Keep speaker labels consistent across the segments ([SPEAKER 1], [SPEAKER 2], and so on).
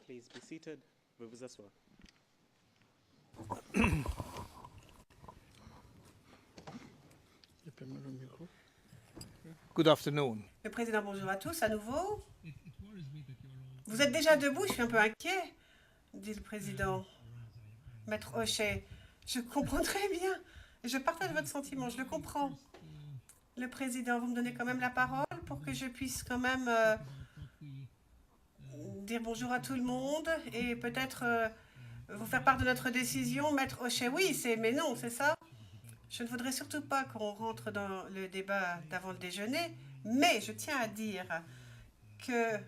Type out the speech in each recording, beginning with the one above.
[SPEAKER 1] Please be seated. Veuillez vous asseoir.
[SPEAKER 2] Good afternoon.
[SPEAKER 3] Le président, bonjour à tous, à nouveau. Vous êtes déjà debout, je suis un peu inquiet, dit le président. Maître Hochet, je comprends très bien. Je partage votre sentiment, je le comprends. Le président, vous me donnez quand même la parole pour que je puisse quand même dire bonjour à tout le monde et peut-être vous faire part de notre décision. Maître Hochet, oui, mais non, c'est ça? Je ne voudrais surtout pas qu'on rentre dans le débat d'avant le déjeuner, mais je tiens à dire que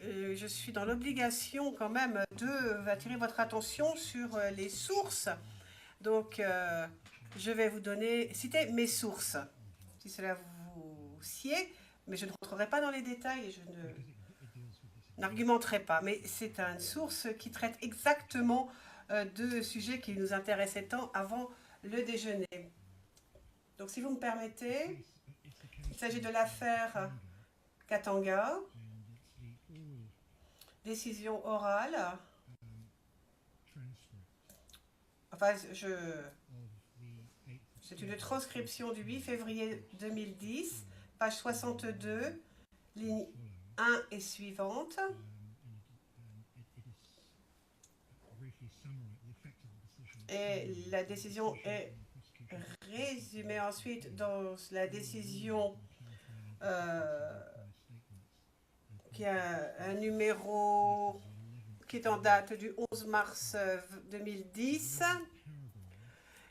[SPEAKER 3] je suis dans l'obligation quand même d'attirer votre attention sur les sources. Donc, je vais vous citer mes sources, si cela vous sied, mais je ne rentrerai pas dans les détails et je n'argumenterai pas. Mais c'est une source qui traite exactement de sujets qui nous intéressaient tant avant le déjeuner. Donc, si vous me permettez, il s'agit de l'affaire Katanga, décision orale. Enfin, c'est une transcription du 8 février 2010, page 62, ligne 1 et suivante. Et la décision est résumée ensuite dans la décision qui a un numéro qui est en date du 11 mars 2010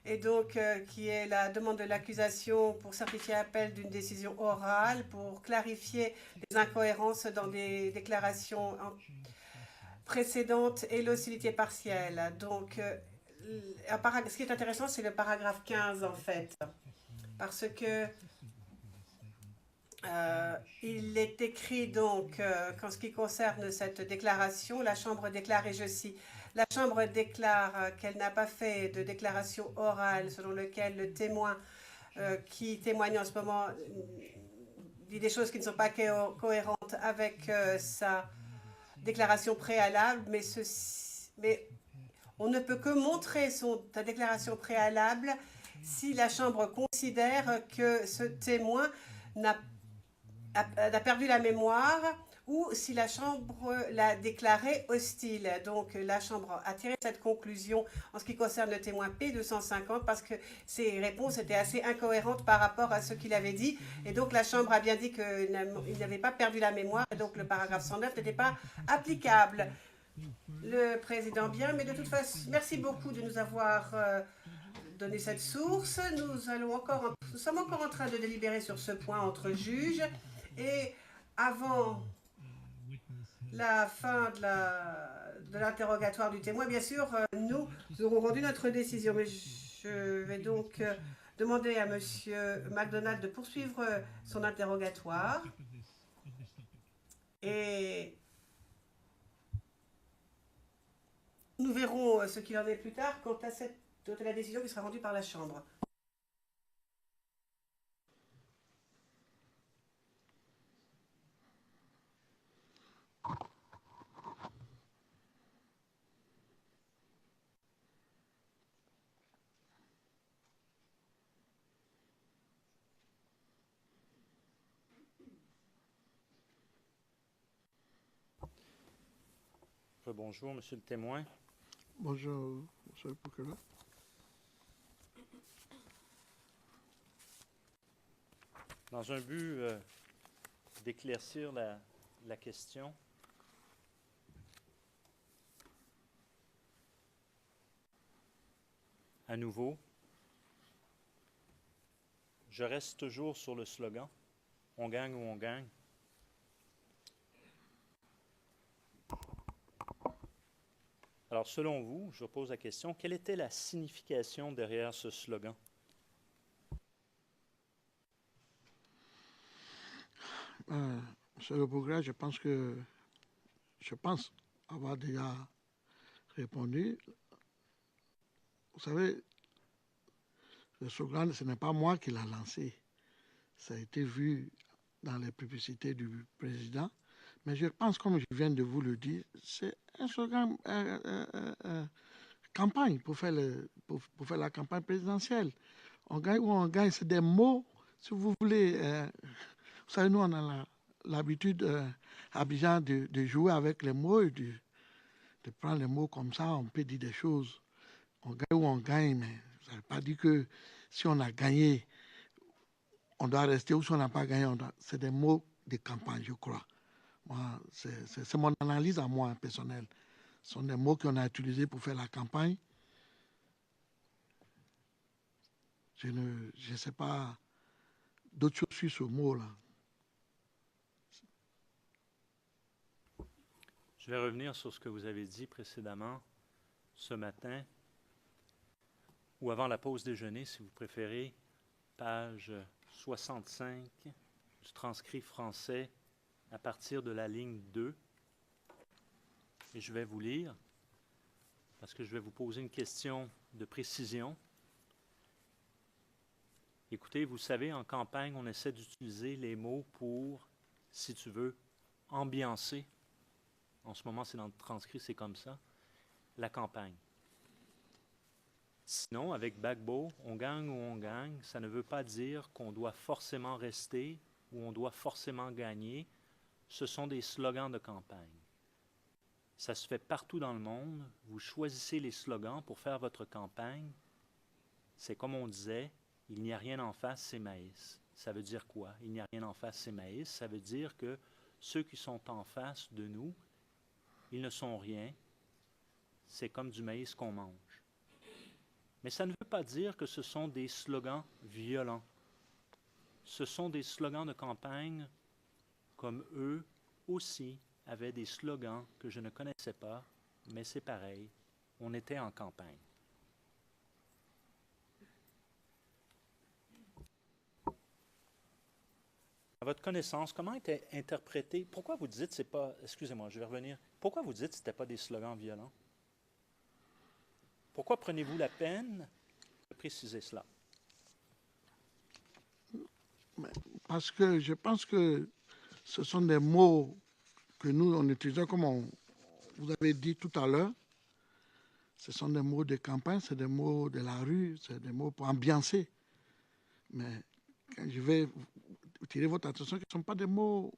[SPEAKER 3] et donc qui est la demande de l'accusation pour certifier appel d'une décision orale pour clarifier les incohérences dans des déclarations précédentes et l'hostilité partielle. Donc, ce qui est intéressant, c'est le paragraphe 15 en fait, parce que il est écrit donc qu'en ce qui concerne cette déclaration, la Chambre déclare, et je cite, la Chambre déclare qu'elle n'a pas fait de déclaration orale selon laquelle le témoin qui témoigne en ce moment dit des choses qui ne sont pas cohérentes avec sa déclaration préalable, mais on ne peut que montrer sa déclaration préalable si la Chambre considère que ce témoin a perdu la mémoire ou si la Chambre l'a déclaré hostile. Donc la Chambre a tiré cette conclusion en ce qui concerne le témoin P250 parce que ses réponses étaient assez incohérentes par rapport à ce qu'il avait dit. Et donc la Chambre a bien dit qu'il n'avait pas perdu la mémoire et donc le paragraphe 109 n'était pas applicable. Le président, bien, mais de toute façon, merci beaucoup de nous avoir donné cette source. Nous sommes encore en train de délibérer sur ce point entre juges. Et avant la fin de l'interrogatoire du témoin, bien sûr, nous aurons rendu notre décision. Mais je vais donc demander à M. McDonald de poursuivre son interrogatoire. Et nous verrons ce qu'il en est plus tard quant à la décision qui sera rendue par la Chambre.
[SPEAKER 4] Bonjour, monsieur le témoin.
[SPEAKER 2] Bonjour, monsieur le procureur.
[SPEAKER 4] Dans un but d'éclaircir la question, à nouveau, je reste toujours sur le slogan « On gagne ou on gagne ». Alors, selon vous, je pose la question, quelle était la signification derrière ce slogan?
[SPEAKER 2] Monsieur le procureur, je pense avoir déjà répondu. Vous savez, le slogan, ce n'est pas moi qui l'ai lancé. Ça a été vu dans les publicités du président, Mais je pense, comme je viens de vous le dire, c'est un slogan campagne pour faire, pour faire la campagne présidentielle. On gagne ou on gagne, c'est des mots, si vous voulez. Vous savez, nous, on a l'habitude à Abidjan de jouer avec les mots et de prendre les mots comme ça. On peut dire des choses. On gagne ou on gagne, mais ça ne veut pas dire que si on a gagné, on doit rester, ou si on n'a pas gagné, c'est des mots de campagne, je crois. Moi, c'est mon analyse à moi, personnelle. Ce sont des mots qu'on a utilisés pour faire la campagne. Je ne sais pas d'autres choses sur ce mot-là.
[SPEAKER 4] Je vais revenir sur ce que vous avez dit précédemment ce matin, ou avant la pause déjeuner, si vous préférez, page 65 du transcrit français à partir de la ligne 2. Et je vais vous lire, parce que je vais vous poser une question de précision. Écoutez, vous savez, en campagne, on essaie d'utiliser les mots pour, si tu veux, ambiancer. En ce moment, c'est dans le transcrit, c'est comme ça, la campagne. Sinon, avec Gbagbo, on gagne ou on gagne, ça ne veut pas dire qu'on doit forcément rester ou on doit forcément gagner. Ce sont des slogans de campagne. Ça se fait partout dans le monde. Vous choisissez les slogans pour faire votre campagne. C'est comme on disait, il n'y a rien en face, c'est maïs. Ça veut dire quoi? Il n'y a rien en face, c'est maïs. Ça veut dire que ceux qui sont en face de nous, ils ne sont rien. C'est comme du maïs qu'on mange. Mais ça ne veut pas dire que ce sont des slogans violents. Ce sont des slogans de campagne comme eux aussi avaient des slogans que je ne connaissais pas, mais c'est pareil, on était en campagne. À votre connaissance, comment était interprété, pourquoi vous dites c'est pas, excusez-moi, je vais revenir, pourquoi vous dites que ce n'était pas des slogans violents? Pourquoi prenez-vous la peine de préciser cela?
[SPEAKER 2] Parce que je pense que ce sont des mots que nous, on utilisait comme vous avez dit tout à l'heure. Ce sont des mots de campagne, c'est des mots de la rue, c'est des mots pour ambiancer. Mais quand je vais tirer votre attention, ce ne sont pas des mots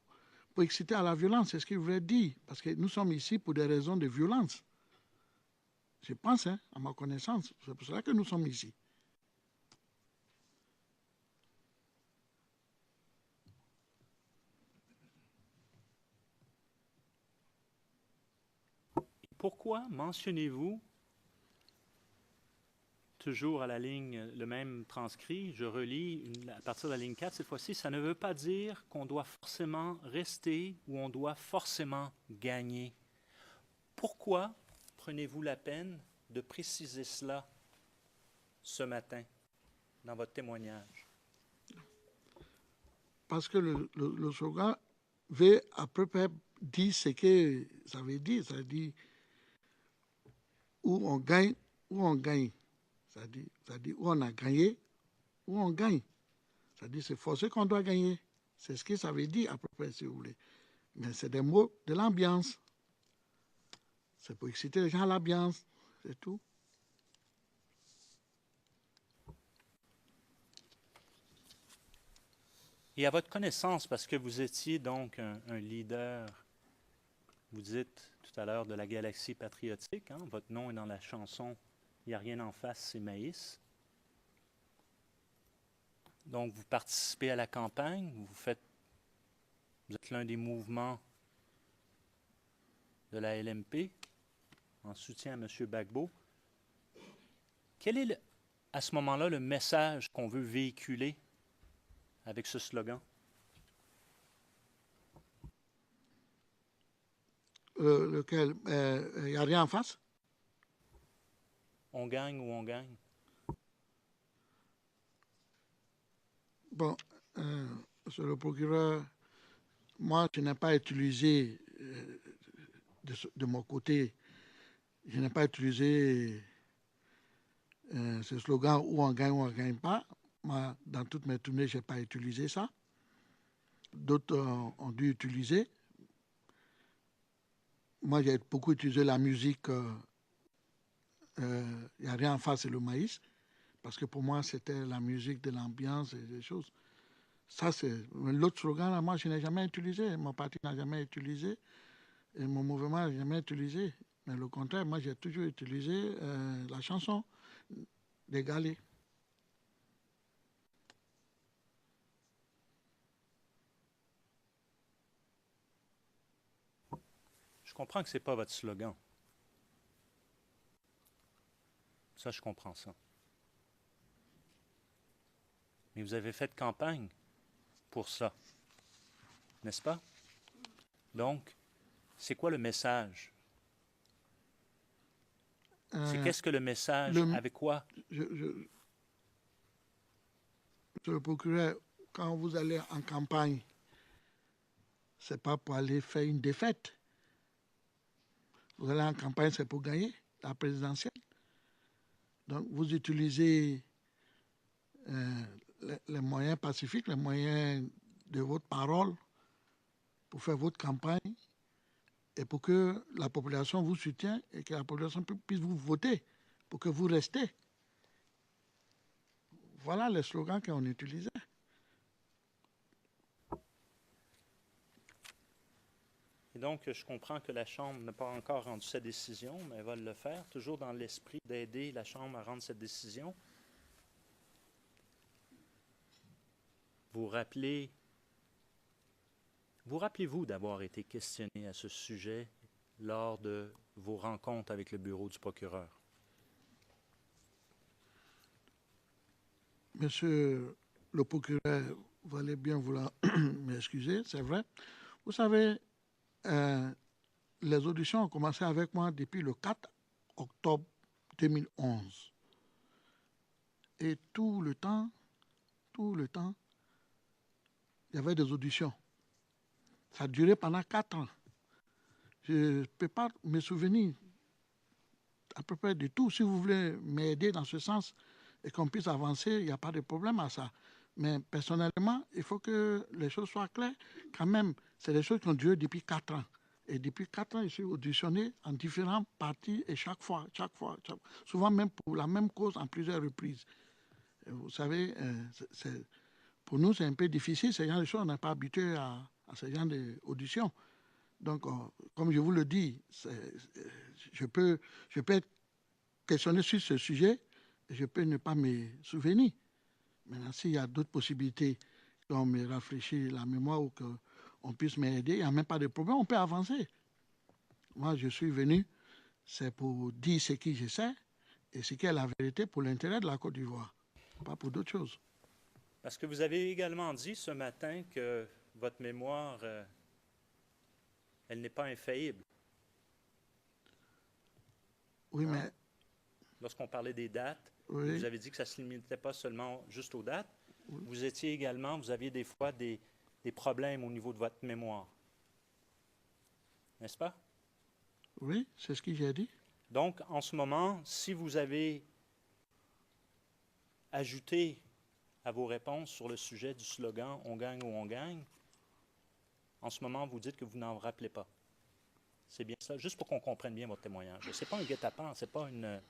[SPEAKER 2] pour exciter à la violence, c'est ce qu'il voulait dire. Parce que nous sommes ici pour des raisons de violence. Je pense, à ma connaissance, c'est pour cela que nous sommes ici.
[SPEAKER 4] Pourquoi mentionnez-vous, toujours à la ligne, le même transcrit, je relis à partir de la ligne 4, cette fois-ci, ça ne veut pas dire qu'on doit forcément rester ou on doit forcément gagner. Pourquoi prenez-vous la peine de préciser cela ce matin dans votre témoignage?
[SPEAKER 2] Parce que le slogan veut à peu près dire ce que ça veut dire. Ça dit où on gagne, où on gagne. Ça dit où on a gagné, où on gagne. Ça dit c'est forcé qu'on doit gagner. C'est ce que ça veut dire à peu près, si vous voulez. Mais c'est des mots de l'ambiance. C'est pour exciter les gens à l'ambiance. C'est tout.
[SPEAKER 4] Et à votre connaissance, parce que vous étiez donc un leader, vous dites tout à l'heure de la galaxie patriotique, hein, votre nom est dans la chanson « Il n'y a rien en face, c'est maïs ». Donc vous participez à la campagne, vous êtes l'un des mouvements de la LMP en soutien à M. Gbagbo. Quel est à ce moment-là le message qu'on veut véhiculer avec ce slogan?
[SPEAKER 2] Lequel? Il n'y a rien en face?
[SPEAKER 4] On gagne ou on gagne?
[SPEAKER 2] Bon, monsieur le procureur, moi, je n'ai pas utilisé, de mon côté, je n'ai pas utilisé ce slogan où on gagne ou on ne gagne pas. Moi, dans toutes mes tournées, je n'ai pas utilisé ça. D'autres ont dû utiliser. moi, j'ai beaucoup utilisé la musique. Il n'y a rien en face, c'est le maïs. Parce que pour moi, c'était la musique de l'ambiance et des choses. Ça, c'est l'autre slogan, là, moi, je n'ai jamais utilisé. Mon parti n'a jamais utilisé. Et mon mouvement n'a jamais utilisé. Mais le contraire, moi, j'ai toujours utilisé la chanson des galets.
[SPEAKER 4] Je comprends que ce n'est pas votre slogan. Ça, je comprends ça. Mais vous avez fait campagne pour ça, n'est-ce pas? Donc, c'est quoi le message? C'est qu'est-ce que le message, avec quoi?
[SPEAKER 2] Monsieur le procureur, quand vous allez en campagne, c'est pas pour aller faire une défaite. Vous allez en campagne, c'est pour gagner la présidentielle. Donc, vous utilisez les moyens pacifiques, les moyens de votre parole pour faire votre campagne et pour que la population vous soutienne et que la population puisse vous voter pour que vous restez. Voilà les slogans qu'on utilisait.
[SPEAKER 4] Et donc, je comprends que la Chambre n'a pas encore rendu sa décision, mais elle va le faire, toujours dans l'esprit d'aider la Chambre à rendre cette décision. Vous rappelez-vous d'avoir été questionné à ce sujet lors de vos rencontres avec le bureau du procureur?
[SPEAKER 2] Monsieur le procureur, vous allez bien vouloir m'excuser, c'est vrai. Vous savez, les auditions ont commencé avec moi depuis le 4 octobre 2011. Et tout le temps, il y avait des auditions. Ça a duré pendant 4 ans. Je ne peux pas me souvenir à peu près de tout. Si vous voulez m'aider dans ce sens et qu'on puisse avancer, il n'y a pas de problème à ça. Mais personnellement, il faut que les choses soient claires. Quand même, c'est des choses qui ont duré depuis 4 ans. Et depuis 4 ans, je suis auditionné en différents partis et chaque fois, souvent même pour la même cause en plusieurs reprises. Et vous savez, pour nous, c'est un peu difficile. Ce genre de choses, on n'est pas habitué à ce genre d'auditions. Donc, comme je vous le dis, je peux être questionné sur ce sujet et je peux ne pas me souvenir. Maintenant, s'il y a d'autres possibilités qu'on me rafraîchisse la mémoire ou qu'on puisse m'aider, il n'y a même pas de problème, on peut avancer. Moi, je suis venu, c'est pour dire ce que je sais et ce qui est la vérité pour l'intérêt de la Côte d'Ivoire, pas pour d'autres choses.
[SPEAKER 4] Parce que vous avez également dit ce matin que votre mémoire, elle n'est pas infaillible.
[SPEAKER 2] Oui, mais...
[SPEAKER 4] Lorsqu'on parlait des dates,
[SPEAKER 2] oui.
[SPEAKER 4] Vous avez dit que ça ne se limitait pas seulement juste aux dates.
[SPEAKER 2] Oui.
[SPEAKER 4] Vous aviez des fois des problèmes au niveau de votre mémoire. N'est-ce pas?
[SPEAKER 2] Oui, c'est ce que j'ai dit.
[SPEAKER 4] Donc, en ce moment, si vous avez ajouté à vos réponses sur le sujet du slogan « On gagne ou on gagne », en ce moment, vous dites que vous n'en rappelez pas. C'est bien ça, juste pour qu'on comprenne bien votre témoignage. Ce n'est pas un guet-apens, ce n'est pas une...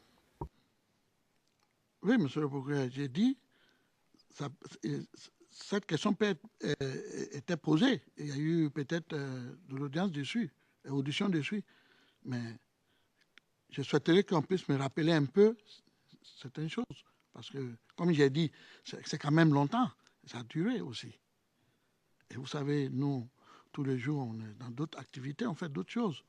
[SPEAKER 2] Oui, monsieur le procureur, j'ai dit, cette question était posée. Il y a eu peut-être de l'audience dessus, audition dessus. Mais je souhaiterais qu'on puisse me rappeler un peu certaines choses. Parce que, comme j'ai dit, c'est quand même longtemps. Ça a duré aussi. Et vous savez, nous, tous les jours, on est dans d'autres activités, on fait d'autres choses.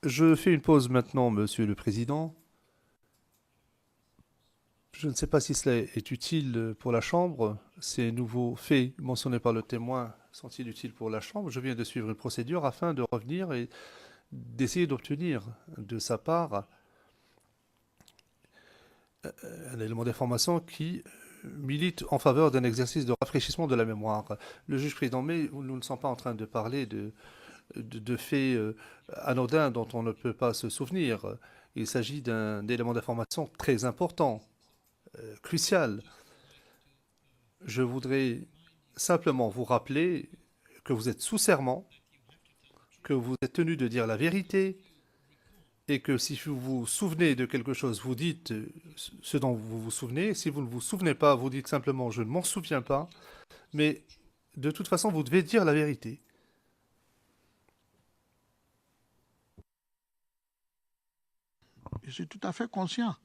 [SPEAKER 5] Je fais une pause maintenant, Monsieur le Président. Je ne sais pas si cela est utile pour la Chambre. Ces nouveaux faits mentionnés par le témoin sont-ils utiles pour la Chambre? Je viens de suivre une procédure afin de revenir et d'essayer d'obtenir de sa part un élément d'information qui milite en faveur d'un exercice de rafraîchissement de la mémoire. Le juge président, mais nous ne sommes pas en train de parler de faits anodins dont on ne peut pas se souvenir. Il s'agit d'un élément d'information très important, crucial. je voudrais simplement vous rappeler que vous êtes sous serment, que vous êtes tenu de dire la vérité, et que si vous vous souvenez de quelque chose, vous dites ce dont vous vous souvenez. Si vous ne vous souvenez pas, vous dites simplement je ne m'en souviens pas. Mais de toute façon, vous devez dire la vérité.
[SPEAKER 2] Je suis tout à fait conscient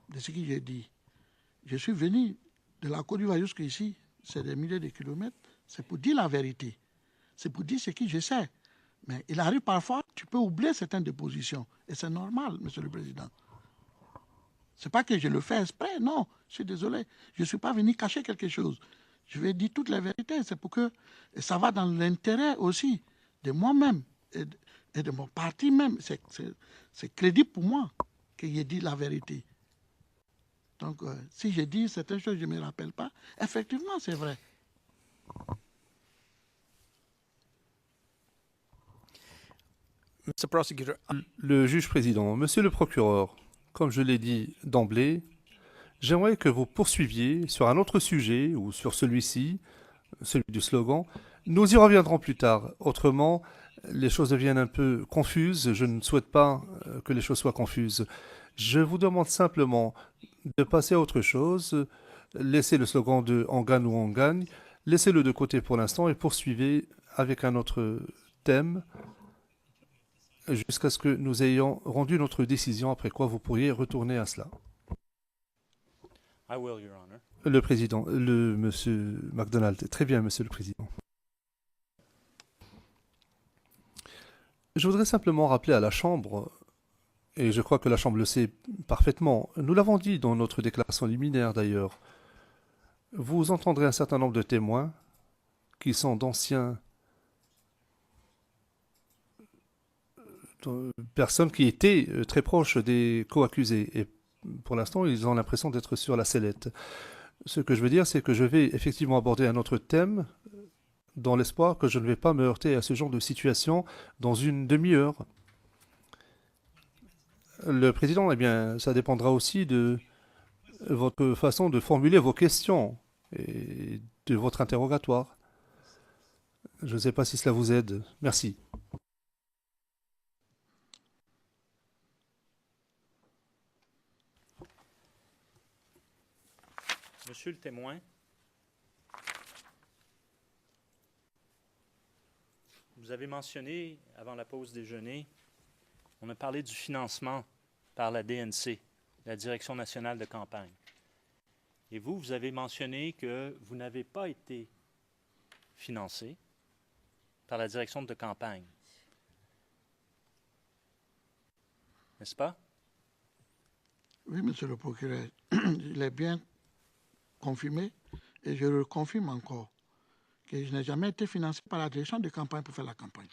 [SPEAKER 2] de ce que j'ai dit. Je suis venu de la Côte d'Ivoire jusqu'ici, c'est des milliers de kilomètres, c'est pour dire la vérité. C'est pour dire ce que je sais. Mais il arrive parfois, tu peux oublier certaines dépositions. Et c'est normal, Monsieur le Président. Ce n'est pas que je le fais exprès, non, je suis désolé. Je ne suis pas venu cacher quelque chose. Je vais dire toute la vérité. C'est pour que et ça va dans l'intérêt aussi de moi-même et de mon parti même. C'est crédible pour moi que j'ai dit la vérité. Donc, si j'ai dit certaines choses, je ne me rappelle pas, effectivement, c'est vrai.
[SPEAKER 6] Mr. Prosecutor,
[SPEAKER 5] Le juge président, monsieur le procureur, comme je l'ai dit d'emblée, j'aimerais que vous poursuiviez sur un autre sujet ou sur celui-ci, celui du slogan. Nous y reviendrons plus tard. Autrement, les choses deviennent un peu confuses. Je ne souhaite pas que les choses soient confuses. Je vous demande simplement de passer à autre chose. Laissez le slogan de « on gagne ou on gagne ». Laissez-le de côté pour l'instant et poursuivez avec un autre thème jusqu'à ce que nous ayons rendu notre décision, après quoi vous pourriez retourner à cela.
[SPEAKER 4] I will, Your Honor.
[SPEAKER 5] Le président, monsieur MacDonald. Très bien, monsieur le président. Je voudrais simplement rappeler à la Chambre, et je crois que la Chambre le sait parfaitement, nous l'avons dit dans notre déclaration liminaire d'ailleurs, vous entendrez un certain nombre de témoins qui sont d'anciens personnes qui étaient très proches des co-accusés. Et pour l'instant, ils ont l'impression d'être sur la sellette. Ce que je veux dire, c'est que je vais effectivement aborder un autre thème dans l'espoir que je ne vais pas me heurter à ce genre de situation dans une demi-heure. Le président, eh bien, ça dépendra aussi de votre façon de formuler vos questions et de votre interrogatoire. Je ne sais pas si cela vous aide. Merci.
[SPEAKER 4] Monsieur le témoin, vous avez mentionné, avant la pause déjeuner, on a parlé du financement par la DNC, la Direction nationale de campagne. Et vous avez mentionné que vous n'avez pas été financé par la direction de campagne. N'est-ce pas?
[SPEAKER 2] Oui, monsieur le procureur, il est bien confirmé et je le confirme encore que je n'ai jamais été financé par la direction de campagne pour faire la campagne.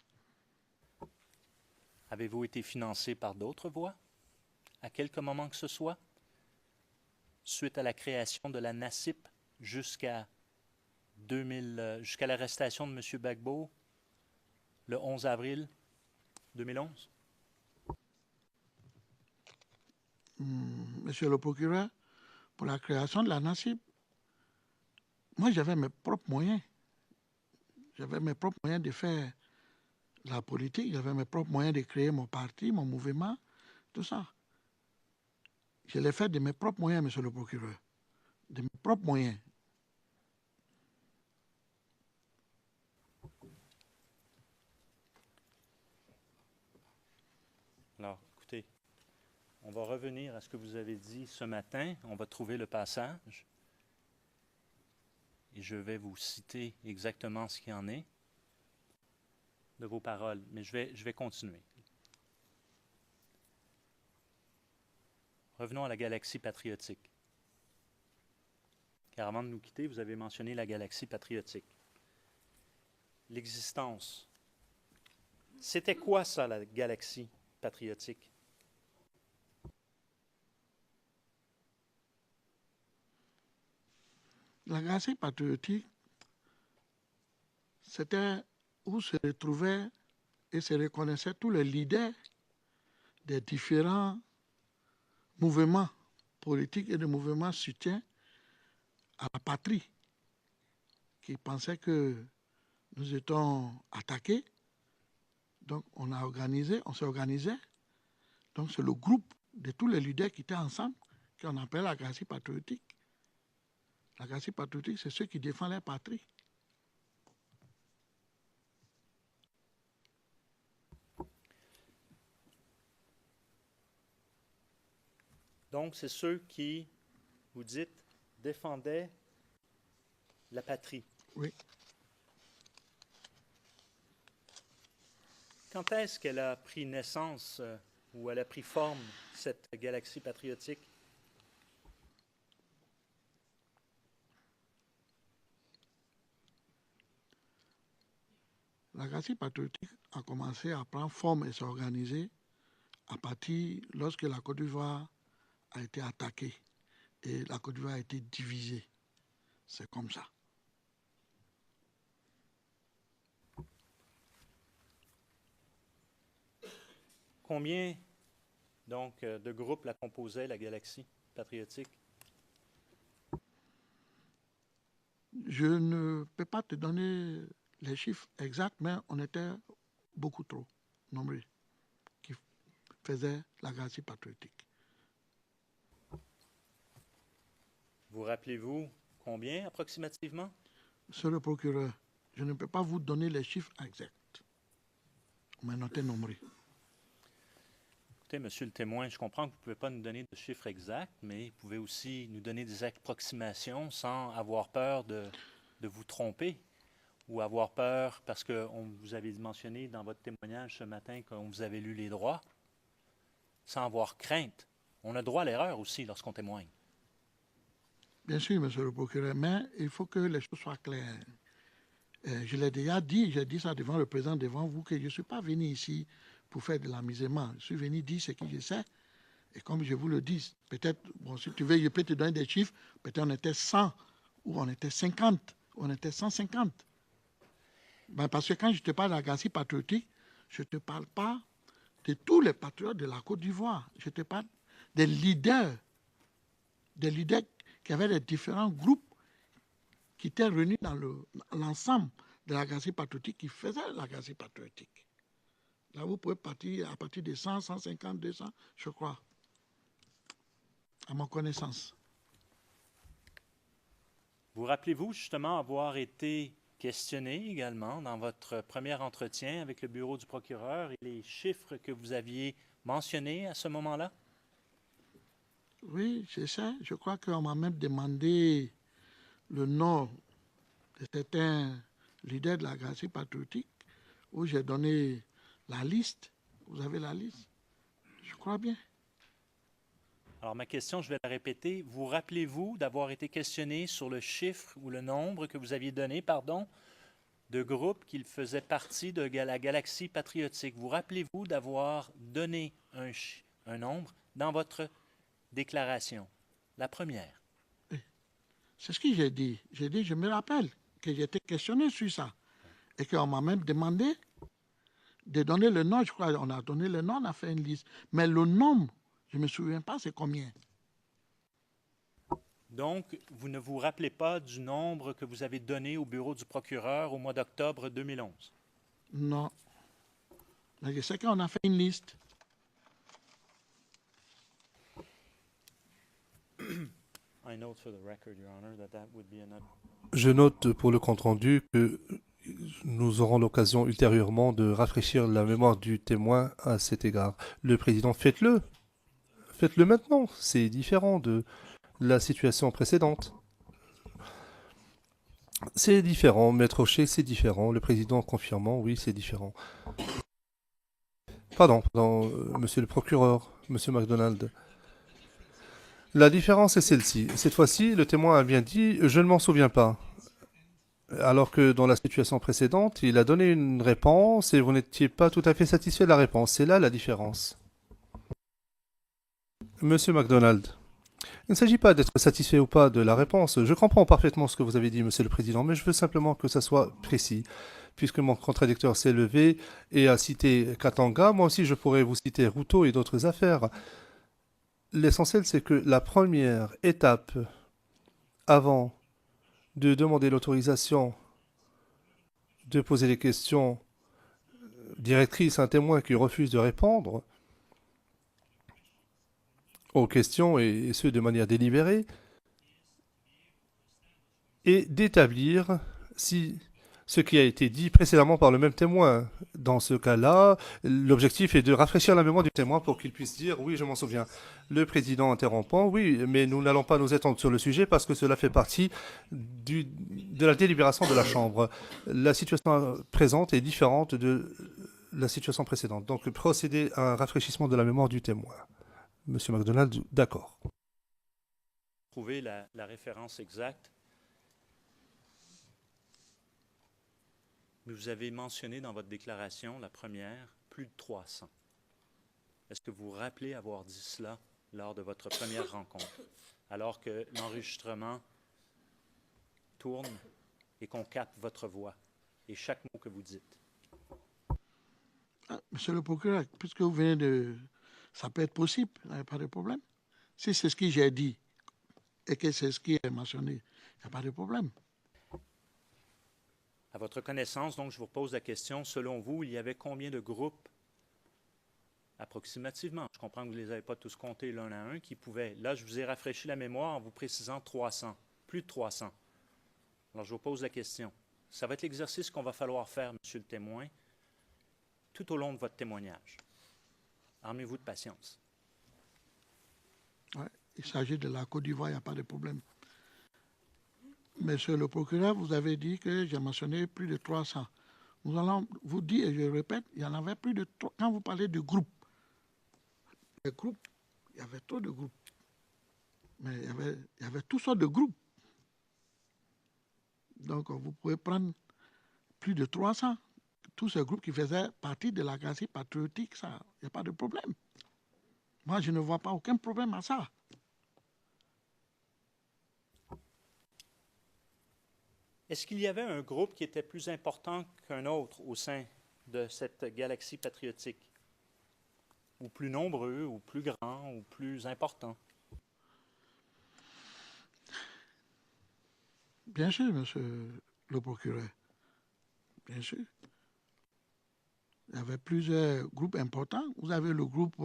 [SPEAKER 4] Avez-vous été financé par d'autres voies, à quelque moment que ce soit, suite à la création de la NACIP jusqu'à l'arrestation de M. Gbagbo le 11 avril 2011?
[SPEAKER 2] Monsieur le procureur, pour la création de la NACIP, moi j'avais mes propres moyens. J'avais mes propres moyens de faire la politique, j'avais mes propres moyens de créer mon parti, mon mouvement, tout ça. Je l'ai fait de mes propres moyens, monsieur le procureur. De mes propres moyens.
[SPEAKER 4] Alors, écoutez, on va revenir à ce que vous avez dit ce matin. On va trouver le passage. Et je vais vous citer exactement ce qu'il en est de vos paroles. Mais je vais continuer. Revenons à la galaxie patriotique. Car avant de nous quitter, vous avez mentionné la galaxie patriotique. L'existence. C'était quoi ça, la galaxie patriotique?
[SPEAKER 2] La galaxie patriotique, c'était où se retrouvaient et se reconnaissaient tous les leaders des différents mouvements politiques et de mouvements soutien à la patrie. qui pensaient que nous étions attaqués. Donc, on s'est organisé. Donc, c'est le groupe de tous les leaders qui étaient ensemble qu'on appelle la Gracie patriotique. La Gracie patriotique, c'est ceux qui défendent leur patrie.
[SPEAKER 4] Donc, c'est ceux qui, vous dites, défendaient la patrie.
[SPEAKER 2] Oui.
[SPEAKER 4] Quand est-ce qu'elle a pris naissance ou elle a pris forme, cette galaxie patriotique?
[SPEAKER 2] La Gracie patriotique a commencé à prendre forme et s'organiser à partir lorsque la Côte d'Ivoire a été attaquée et la Côte d'Ivoire a été divisée. C'est comme ça.
[SPEAKER 4] Combien, donc, de groupes la composaient, la galaxie patriotique?
[SPEAKER 2] Je ne peux pas te donner les chiffres exacts, mais on était beaucoup trop nombreux qui faisaient la Gracie patriotique.
[SPEAKER 4] Vous rappelez-vous combien approximativement?
[SPEAKER 2] Monsieur le procureur, je ne peux pas vous donner les chiffres exacts. Mais on était nombreux.
[SPEAKER 4] Écoutez, monsieur le témoin, je comprends que vous ne pouvez pas nous donner de chiffres exacts, mais vous pouvez aussi nous donner des approximations sans avoir peur de vous tromper ou avoir peur, parce que vous avez mentionné dans votre témoignage ce matin qu'on vous avait lu les droits, sans avoir crainte. On a droit à l'erreur aussi lorsqu'on témoigne.
[SPEAKER 2] Bien sûr, monsieur le procureur, mais il faut que les choses soient claires. Je l'ai déjà dit, j'ai dit ça devant le président, devant vous, que je ne suis pas venu ici pour faire de l'amusement. Je suis venu dire ce que je sais. Et comme je vous le dis, peut-être, bon, si tu veux, je peux te donner des chiffres. Peut-être on était 100, ou on était 50, ou on était 150. Ben, parce que quand je te parle de la Gracie patriotique, je ne te parle pas de tous les patriotes de la Côte d'Ivoire. Je te parle des leaders qui avaient les différents groupes qui étaient réunis dans l'ensemble de la Gracie patriotique, qui faisaient la Gracie patriotique. Là, vous pouvez partir à partir de 100, 150, 200, je crois, à ma connaissance.
[SPEAKER 4] Vous rappelez-vous justement avoir été questionné également dans votre premier entretien avec le bureau du procureur et les chiffres que vous aviez mentionnés à ce moment-là?
[SPEAKER 2] Oui, c'est ça. Je crois qu'on m'a même demandé le nom de certains leaders de la Gracie patriotique, où j'ai donné la liste. Vous avez la liste? Je crois bien.
[SPEAKER 4] Alors, ma question, je vais la répéter. Vous rappelez-vous d'avoir été questionné sur le chiffre ou le nombre que vous aviez donné, de groupes qui faisaient partie de la galaxie patriotique? Vous rappelez-vous d'avoir donné un nombre dans votre déclaration, la première?
[SPEAKER 2] C'est ce que j'ai dit. J'ai dit, je me rappelle que j'ai été questionné sur ça. Et qu'on m'a même demandé de donner le nom. Je crois qu'on a donné le nom, on a fait une liste. Mais le nombre, je ne me souviens pas, c'est combien. Donc,
[SPEAKER 4] vous ne vous rappelez pas du nombre que vous avez donné au bureau du procureur au mois d'octobre 2011?
[SPEAKER 2] Non. Mais je sais qu'on a fait une liste.
[SPEAKER 5] Je note pour le compte-rendu que nous aurons l'occasion ultérieurement de rafraîchir la mémoire du témoin à cet égard. Le président, faites-le. Faites-le maintenant. C'est différent de la situation précédente. C'est différent. Maître Rocher, c'est différent. Le président confirmant, oui, c'est différent. Pardon, monsieur le procureur, monsieur MacDonald. La différence est celle-ci. Cette fois-ci, le témoin a bien dit « je ne m'en souviens pas ». Alors que dans la situation précédente, il a donné une réponse et vous n'étiez pas tout à fait satisfait de la réponse. C'est là la différence. Monsieur MacDonald, il ne s'agit pas d'être satisfait ou pas de la réponse. Je comprends parfaitement ce que vous avez dit, monsieur le président, mais je veux simplement que ça soit précis. Puisque mon contradicteur s'est levé et a cité Katanga, moi aussi je pourrais vous citer Ruto et d'autres affaires. L'essentiel, c'est que la première étape avant de demander l'autorisation de poser des questions directrices à un témoin qui refuse de répondre aux questions, et ce de manière délibérée, et d'établir si ce qui a été dit précédemment par le même témoin. Dans ce cas-là, l'objectif est de rafraîchir la mémoire du témoin pour qu'il puisse dire « oui, je m'en souviens ». Le président interrompant « oui, mais nous n'allons pas nous étendre sur le sujet parce que cela fait partie de la délibération de la Chambre. La situation présente est différente de la situation précédente. Donc, procéder à un rafraîchissement de la mémoire du témoin. » Monsieur MacDonald, d'accord.
[SPEAKER 4] Trouver la référence exacte. Mais vous avez mentionné dans votre déclaration, la première, plus de 300. Est-ce que vous vous rappelez avoir dit cela lors de votre première rencontre, alors que l'enregistrement tourne et qu'on capte votre voix et chaque mot que vous dites?
[SPEAKER 2] Monsieur le procureur, puisque vous venez de... Ça peut être possible, il n'y a pas de problème. Si c'est ce que j'ai dit et que c'est ce qui est mentionné, il n'y a pas de problème.
[SPEAKER 4] À votre connaissance, donc, je vous repose la question, selon vous, il y avait combien de groupes, approximativement, je comprends que vous ne les avez pas tous comptés l'un à un, qui pouvaient, là, je vous ai rafraîchi la mémoire en vous précisant 300, plus de 300. Alors, je vous pose la question. Ça va être l'exercice qu'on va falloir faire, monsieur le témoin, tout au long de votre témoignage. Armez-vous de patience.
[SPEAKER 2] Ouais, il s'agit de la Côte d'Ivoire, il n'y a pas de problème. Monsieur le procureur, vous avez dit que j'ai mentionné plus de 300. Nous allons vous dire, et je répète, il y en avait plus de 300. Quand vous parlez de groupes, les groupes, il y avait trop de groupes. Mais il y avait toutes sortes de groupes. Donc, vous pouvez prendre plus de 300. Tous ces groupes qui faisaient partie de la Galaxie patriotique, ça, il n'y a pas de problème. Moi, je ne vois pas aucun problème à ça.
[SPEAKER 4] Est-ce qu'il y avait un groupe qui était plus important qu'un autre au sein de cette galaxie patriotique? Ou plus nombreux, ou plus grands, ou plus importants?
[SPEAKER 2] Bien sûr, monsieur le procureur. Bien sûr. Il y avait plusieurs groupes importants. Vous avez le groupe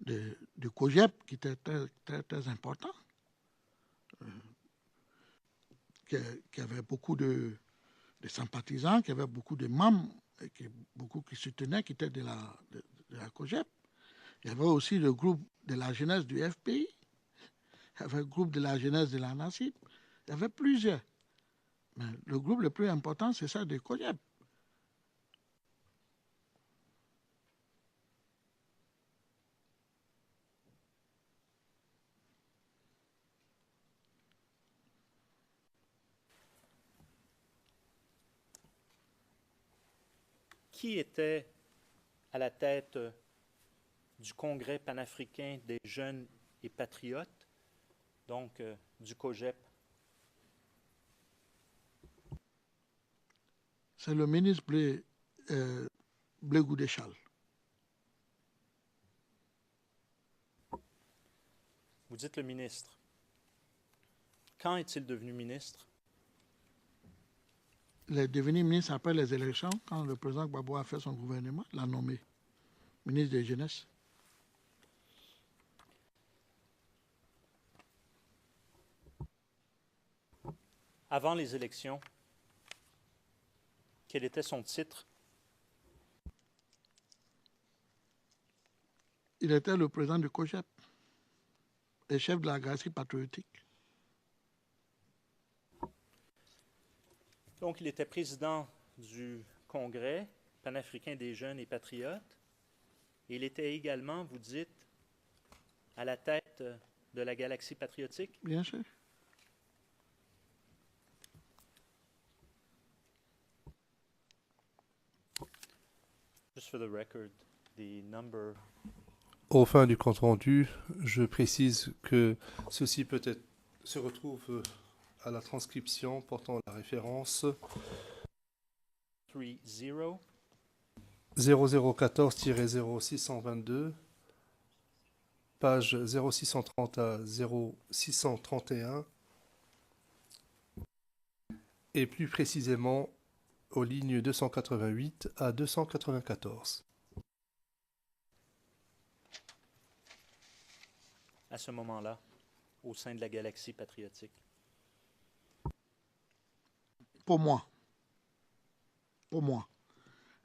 [SPEAKER 2] de COGEP qui était très, très, très important, qui avait beaucoup de sympathisants, qui avait beaucoup de membres, et beaucoup qui soutenaient, qui étaient de la COGEP. Il y avait aussi le groupe de la jeunesse du FPI. Il y avait le groupe de la jeunesse de la NACIP. Il y avait plusieurs. Mais le groupe le plus important, c'est ça de COGEP.
[SPEAKER 4] Qui était à la tête du Congrès panafricain des jeunes et patriotes, donc du COGEP?
[SPEAKER 2] C'est le ministre Blé Goudéchal.
[SPEAKER 4] Vous dites le ministre. Quand est-il devenu ministre?
[SPEAKER 2] Il est devenu ministre après les élections, quand le président Gbagbo a fait son gouvernement, l'a nommé ministre de la Jeunesse.
[SPEAKER 4] Avant les élections, quel était son titre?
[SPEAKER 2] Il était le président du COGEP et chef de la Galaxie patriotique.
[SPEAKER 4] Donc, il était président du Congrès panafricain des jeunes et patriotes. Et il était également, vous dites, à la tête de la Galaxie patriotique?
[SPEAKER 2] Bien sûr.
[SPEAKER 4] Just for the record, the number...
[SPEAKER 5] Au fin du compte rendu, je précise que ceci peut-être se retrouve à la transcription portant la référence
[SPEAKER 4] 30
[SPEAKER 5] 0014-0622, page 0630 à 0631, et plus précisément aux lignes 288 à 294.
[SPEAKER 4] À ce moment-là, au sein de la galaxie patriotique.
[SPEAKER 2] Pour moi,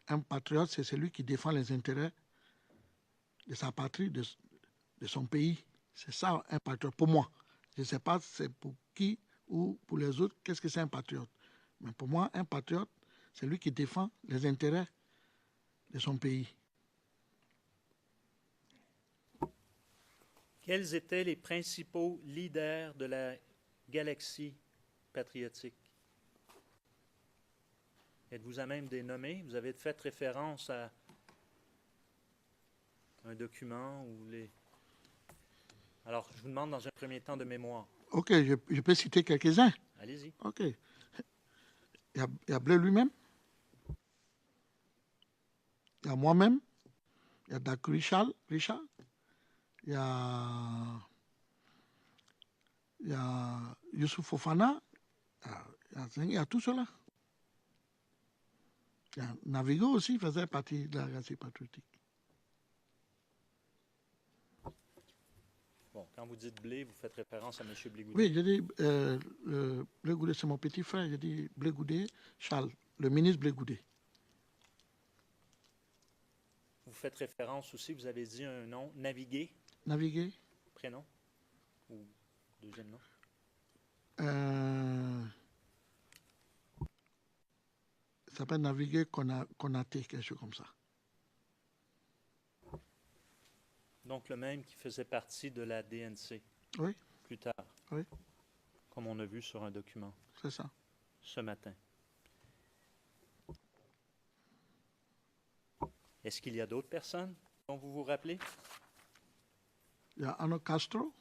[SPEAKER 2] un patriote, c'est celui qui défend les intérêts de sa patrie, de son pays. C'est ça, un patriote, pour moi. Je ne sais pas c'est pour qui ou pour les autres, qu'est-ce que c'est un patriote. Mais pour moi, un patriote, c'est lui qui défend les intérêts de son pays.
[SPEAKER 4] Quels étaient les principaux leaders de la galaxie patriotique? Êtes-vous à même des nommés? Vous avez fait référence à un document ou les... Alors, je vous demande dans un premier temps de mémoire.
[SPEAKER 2] Ok, je peux citer quelques-uns.
[SPEAKER 4] Allez-y.
[SPEAKER 2] Ok. Il y a Blé lui-même. Il y a moi-même. Il y a Dakou Richard. Il y a Youssouf Fofana. Il y a tout cela. Il y a Navigo aussi, faisait partie de la galaxie patriotique.
[SPEAKER 4] Bon, quand vous dites Blé, vous faites référence à M. Blé Goudet.
[SPEAKER 2] Oui, j'ai dit Blé Goudet, c'est mon petit frère. J'ai dit Blé Goudet, Charles, le ministre Blé Goudet.
[SPEAKER 4] Vous faites référence aussi, vous avez dit un nom, Navigué,
[SPEAKER 2] Naviguer.
[SPEAKER 4] prénom ou deuxième nom?
[SPEAKER 2] Ça s'appelle Naviguer Konaté, quelque chose comme ça.
[SPEAKER 4] Donc le même qui faisait partie de la DNC.
[SPEAKER 2] Oui.
[SPEAKER 4] Plus tard.
[SPEAKER 2] Oui.
[SPEAKER 4] Comme on a vu sur un document.
[SPEAKER 2] C'est ça.
[SPEAKER 4] Ce matin. Est-ce qu'il y a d'autres personnes dont vous vous rappelez?
[SPEAKER 2] Il y a Ano Castro.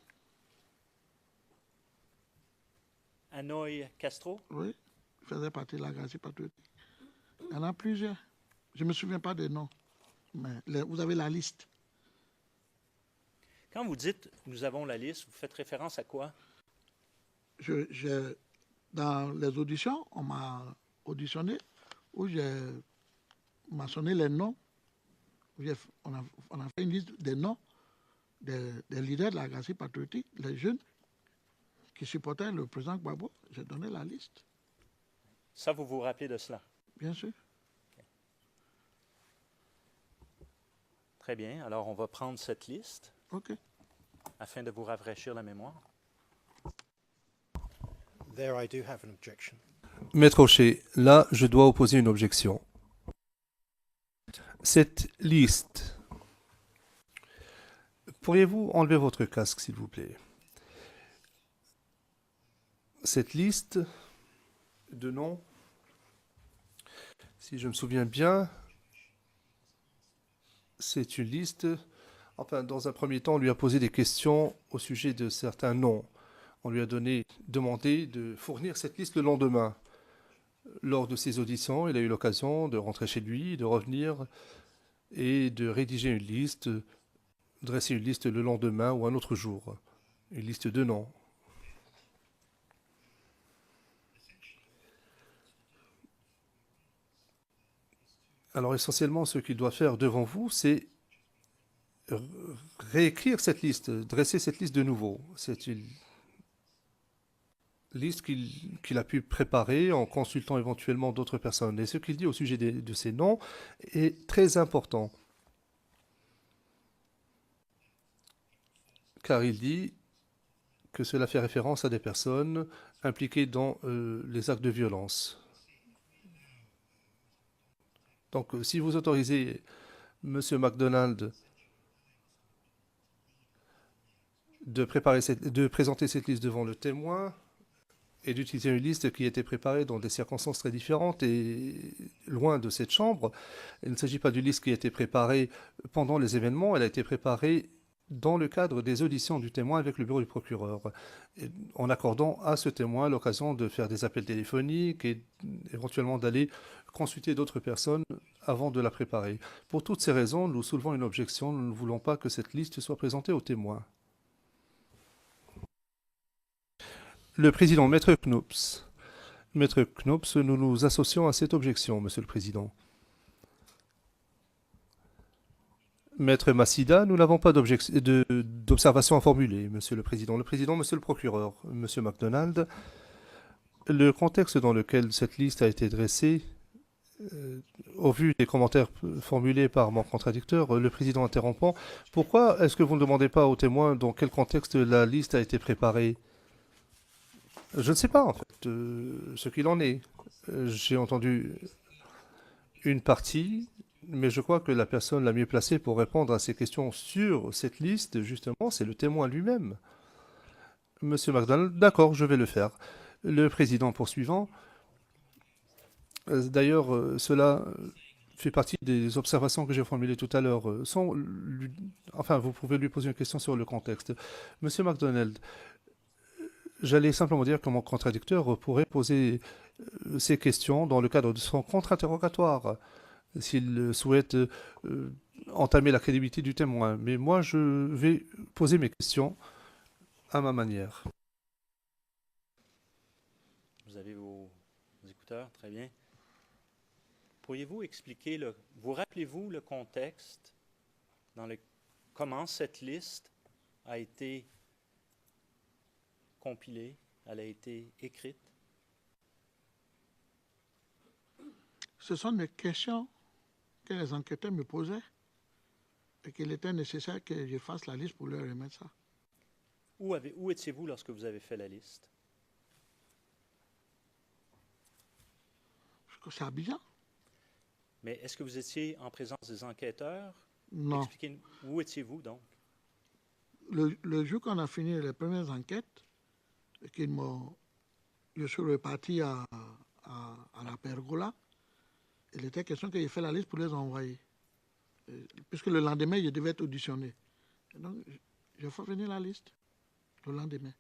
[SPEAKER 4] Hanoï Castro?
[SPEAKER 2] Oui. Il faisait partie de la galaxie patriotique. Il y en a plusieurs. Je ne me souviens pas des noms. Mais vous avez la liste.
[SPEAKER 4] Quand vous dites « nous avons la liste », vous faites référence à quoi?
[SPEAKER 2] Dans les auditions, on m'a auditionné, où m'a sonné les noms. On a fait une liste des noms des leaders de la galaxie patriotique, les jeunes qui supportaient le président Gbagbo. J'ai donné la liste.
[SPEAKER 4] Ça, vous vous rappelez de cela?
[SPEAKER 2] Bien sûr.
[SPEAKER 4] Très bien. Alors, on va prendre cette liste.
[SPEAKER 2] OK.
[SPEAKER 4] Afin de vous rafraîchir la mémoire.
[SPEAKER 6] There I do have an objection.
[SPEAKER 5] Maître Rocher, là, je dois opposer une objection. Cette liste... Pourriez-vous enlever votre casque, s'il vous plaît? Cette liste de noms, si je me souviens bien, c'est une liste... Enfin, dans un premier temps, on lui a posé des questions au sujet de certains noms. On lui a demandé de fournir cette liste le lendemain. Lors de ses auditions, il a eu l'occasion de rentrer chez lui, de revenir et de rédiger une liste, dresser une liste le lendemain ou un autre jour. Une liste de noms. Alors essentiellement, ce qu'il doit faire devant vous, c'est réécrire cette liste, dresser cette liste de nouveau. C'est une liste qu'il a pu préparer en consultant éventuellement d'autres personnes. Et ce qu'il dit au sujet de ces noms est très important. Car il dit que cela fait référence à des personnes impliquées dans les actes de violence. Donc, si vous autorisez M. MacDonald de présenter cette liste devant le témoin et d'utiliser une liste qui a été préparée dans des circonstances très différentes et loin de cette chambre, il ne s'agit pas d'une liste qui a été préparée pendant les événements, elle a été préparée dans le cadre des auditions du témoin avec le bureau du procureur, en accordant à ce témoin l'occasion de faire des appels téléphoniques et éventuellement d'aller consulter d'autres personnes avant de la préparer. Pour toutes ces raisons, nous soulevons une objection. Nous ne voulons pas que cette liste soit présentée aux témoins. Le président Maître Knoops, Maître Knops, nous nous associons à cette objection, Monsieur le Président. Maître Massida, nous n'avons pas d'observation à formuler, Monsieur le Président. Monsieur le Procureur, Monsieur MacDonald, le contexte dans lequel cette liste a été dressée, au vu des commentaires formulés par mon contradicteur, le Président interrompant, pourquoi est-ce que vous ne demandez pas aux témoins dans quel contexte la liste a été préparée? Je ne sais pas, en fait, ce qu'il en est. J'ai entendu une partie, mais je crois que la personne la mieux placée pour répondre à ces questions sur cette liste, justement, c'est le témoin lui-même. Monsieur MacDonald, d'accord, je vais le faire. Le président poursuivant. D'ailleurs, cela fait partie des observations que j'ai formulées tout à l'heure. Enfin, vous pouvez lui poser une question sur le contexte. Monsieur MacDonald, j'allais simplement dire que mon contradicteur pourrait poser ces questions dans le cadre de son contre-interrogatoire, s'il souhaite entamer la crédibilité du témoin. Mais moi, je vais poser mes questions à ma manière.
[SPEAKER 4] Vous avez vos écouteurs, très bien. Pourriez-vous expliquer, vous rappelez-vous le contexte comment cette liste a été compilée, elle a été écrite?
[SPEAKER 2] Ce sont des questions que les enquêteurs me posaient et qu'il était nécessaire que je fasse la liste pour leur remettre ça.
[SPEAKER 4] Où étiez-vous lorsque vous avez fait la liste?
[SPEAKER 2] Je crois que c'est Abidjan.
[SPEAKER 4] Mais est-ce que vous étiez en présence des enquêteurs?
[SPEAKER 2] Non.
[SPEAKER 4] Où étiez-vous donc?
[SPEAKER 2] Le jour qu'on a fini les premières enquêtes, je suis reparti à la pergola. Il était question que j'ai fait la liste pour les envoyer. Puisque le lendemain, je devais être auditionné. Et donc, j'ai fait venir la liste le lendemain.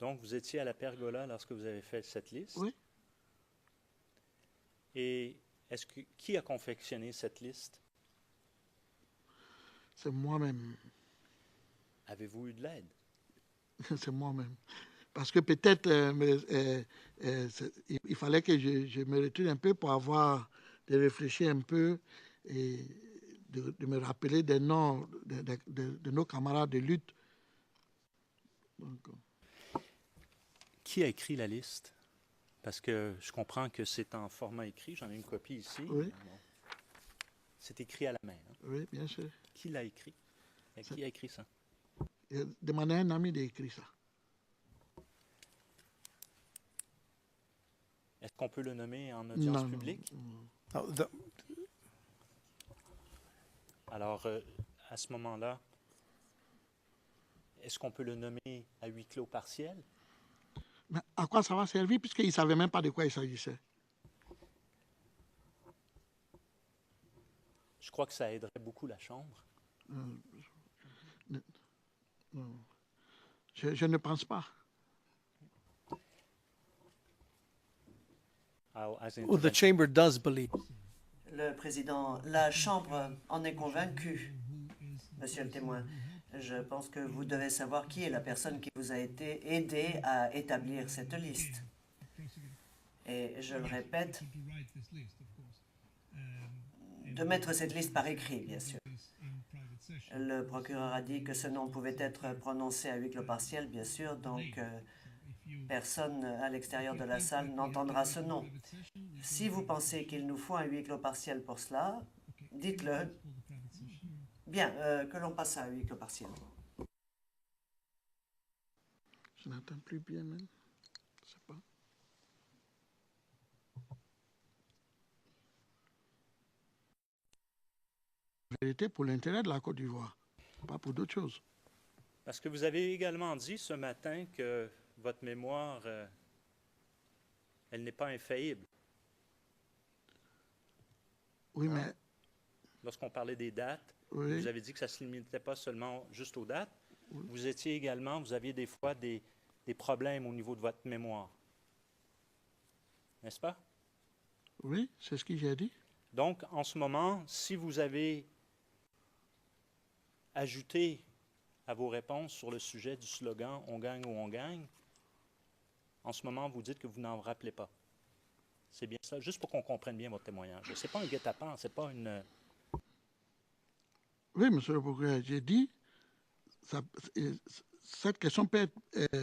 [SPEAKER 4] Donc, vous étiez à la pergola lorsque vous avez fait cette liste?
[SPEAKER 2] Oui.
[SPEAKER 4] Et qui a confectionné cette liste?
[SPEAKER 2] C'est moi-même.
[SPEAKER 4] Avez-vous eu de l'aide?
[SPEAKER 2] C'est moi-même. Parce que peut-être il fallait que je me retire un peu pour de réfléchir un peu et de me rappeler des noms de nos camarades de lutte. Donc,
[SPEAKER 4] qui a écrit la liste? Parce que je comprends que c'est en format écrit. J'en ai une copie ici.
[SPEAKER 2] Oui.
[SPEAKER 4] Bon. C'est écrit à la main. Hein?
[SPEAKER 2] Oui, bien sûr.
[SPEAKER 4] Qui l'a écrit? Qui a écrit ça?
[SPEAKER 2] Demandez à un ami d'écrire ça.
[SPEAKER 4] Est-ce qu'on peut le nommer en audience publique?
[SPEAKER 2] Non.
[SPEAKER 4] Alors, à ce moment-là, est-ce qu'on peut le nommer à huis clos partiel?
[SPEAKER 2] Mais à quoi ça va servir puisqu'il ne savait même pas de quoi il s'agissait?
[SPEAKER 4] Je crois que ça aiderait beaucoup la Chambre.
[SPEAKER 2] Non. Je ne pense pas.
[SPEAKER 7] Well, the chamber does believe.
[SPEAKER 8] Le président, la Chambre en est convaincue, monsieur le témoin. Je pense que vous devez savoir qui est la personne qui vous a été aidée à établir cette liste. Et je le répète, de mettre cette liste par écrit, bien sûr. Le procureur a dit que ce nom pouvait être prononcé à huis clos partiel, bien sûr, donc personne à l'extérieur de la salle n'entendra ce nom. Si vous pensez qu'il nous faut un huis clos partiel pour cela, dites-le. Bien, que l'on passe à un huis clos partiel.
[SPEAKER 2] Je n'entends plus bien, même. Je ne sais pas. En vérité, pour l'intérêt de la Côte d'Ivoire, pas pour d'autres choses.
[SPEAKER 4] Parce que vous avez également dit ce matin que votre mémoire, elle n'est pas infaillible.
[SPEAKER 2] Oui, mais...
[SPEAKER 4] Lorsqu'on parlait des dates,
[SPEAKER 2] oui.
[SPEAKER 4] Vous avez dit que ça ne se limitait pas seulement juste aux dates. Oui. Vous aviez des fois des problèmes au niveau de votre mémoire. N'est-ce pas?
[SPEAKER 2] Oui, c'est ce que j'ai dit.
[SPEAKER 4] Donc, en ce moment, si vous avez ajouté à vos réponses sur le sujet du slogan « On gagne ou on gagne », En ce moment, vous dites que vous n'en rappelez pas. C'est bien ça, juste pour qu'on comprenne bien votre témoignage. Ce n'est pas un guet-apens, ce n'est pas une...
[SPEAKER 2] Oui, monsieur le procureur, j'ai dit, cette question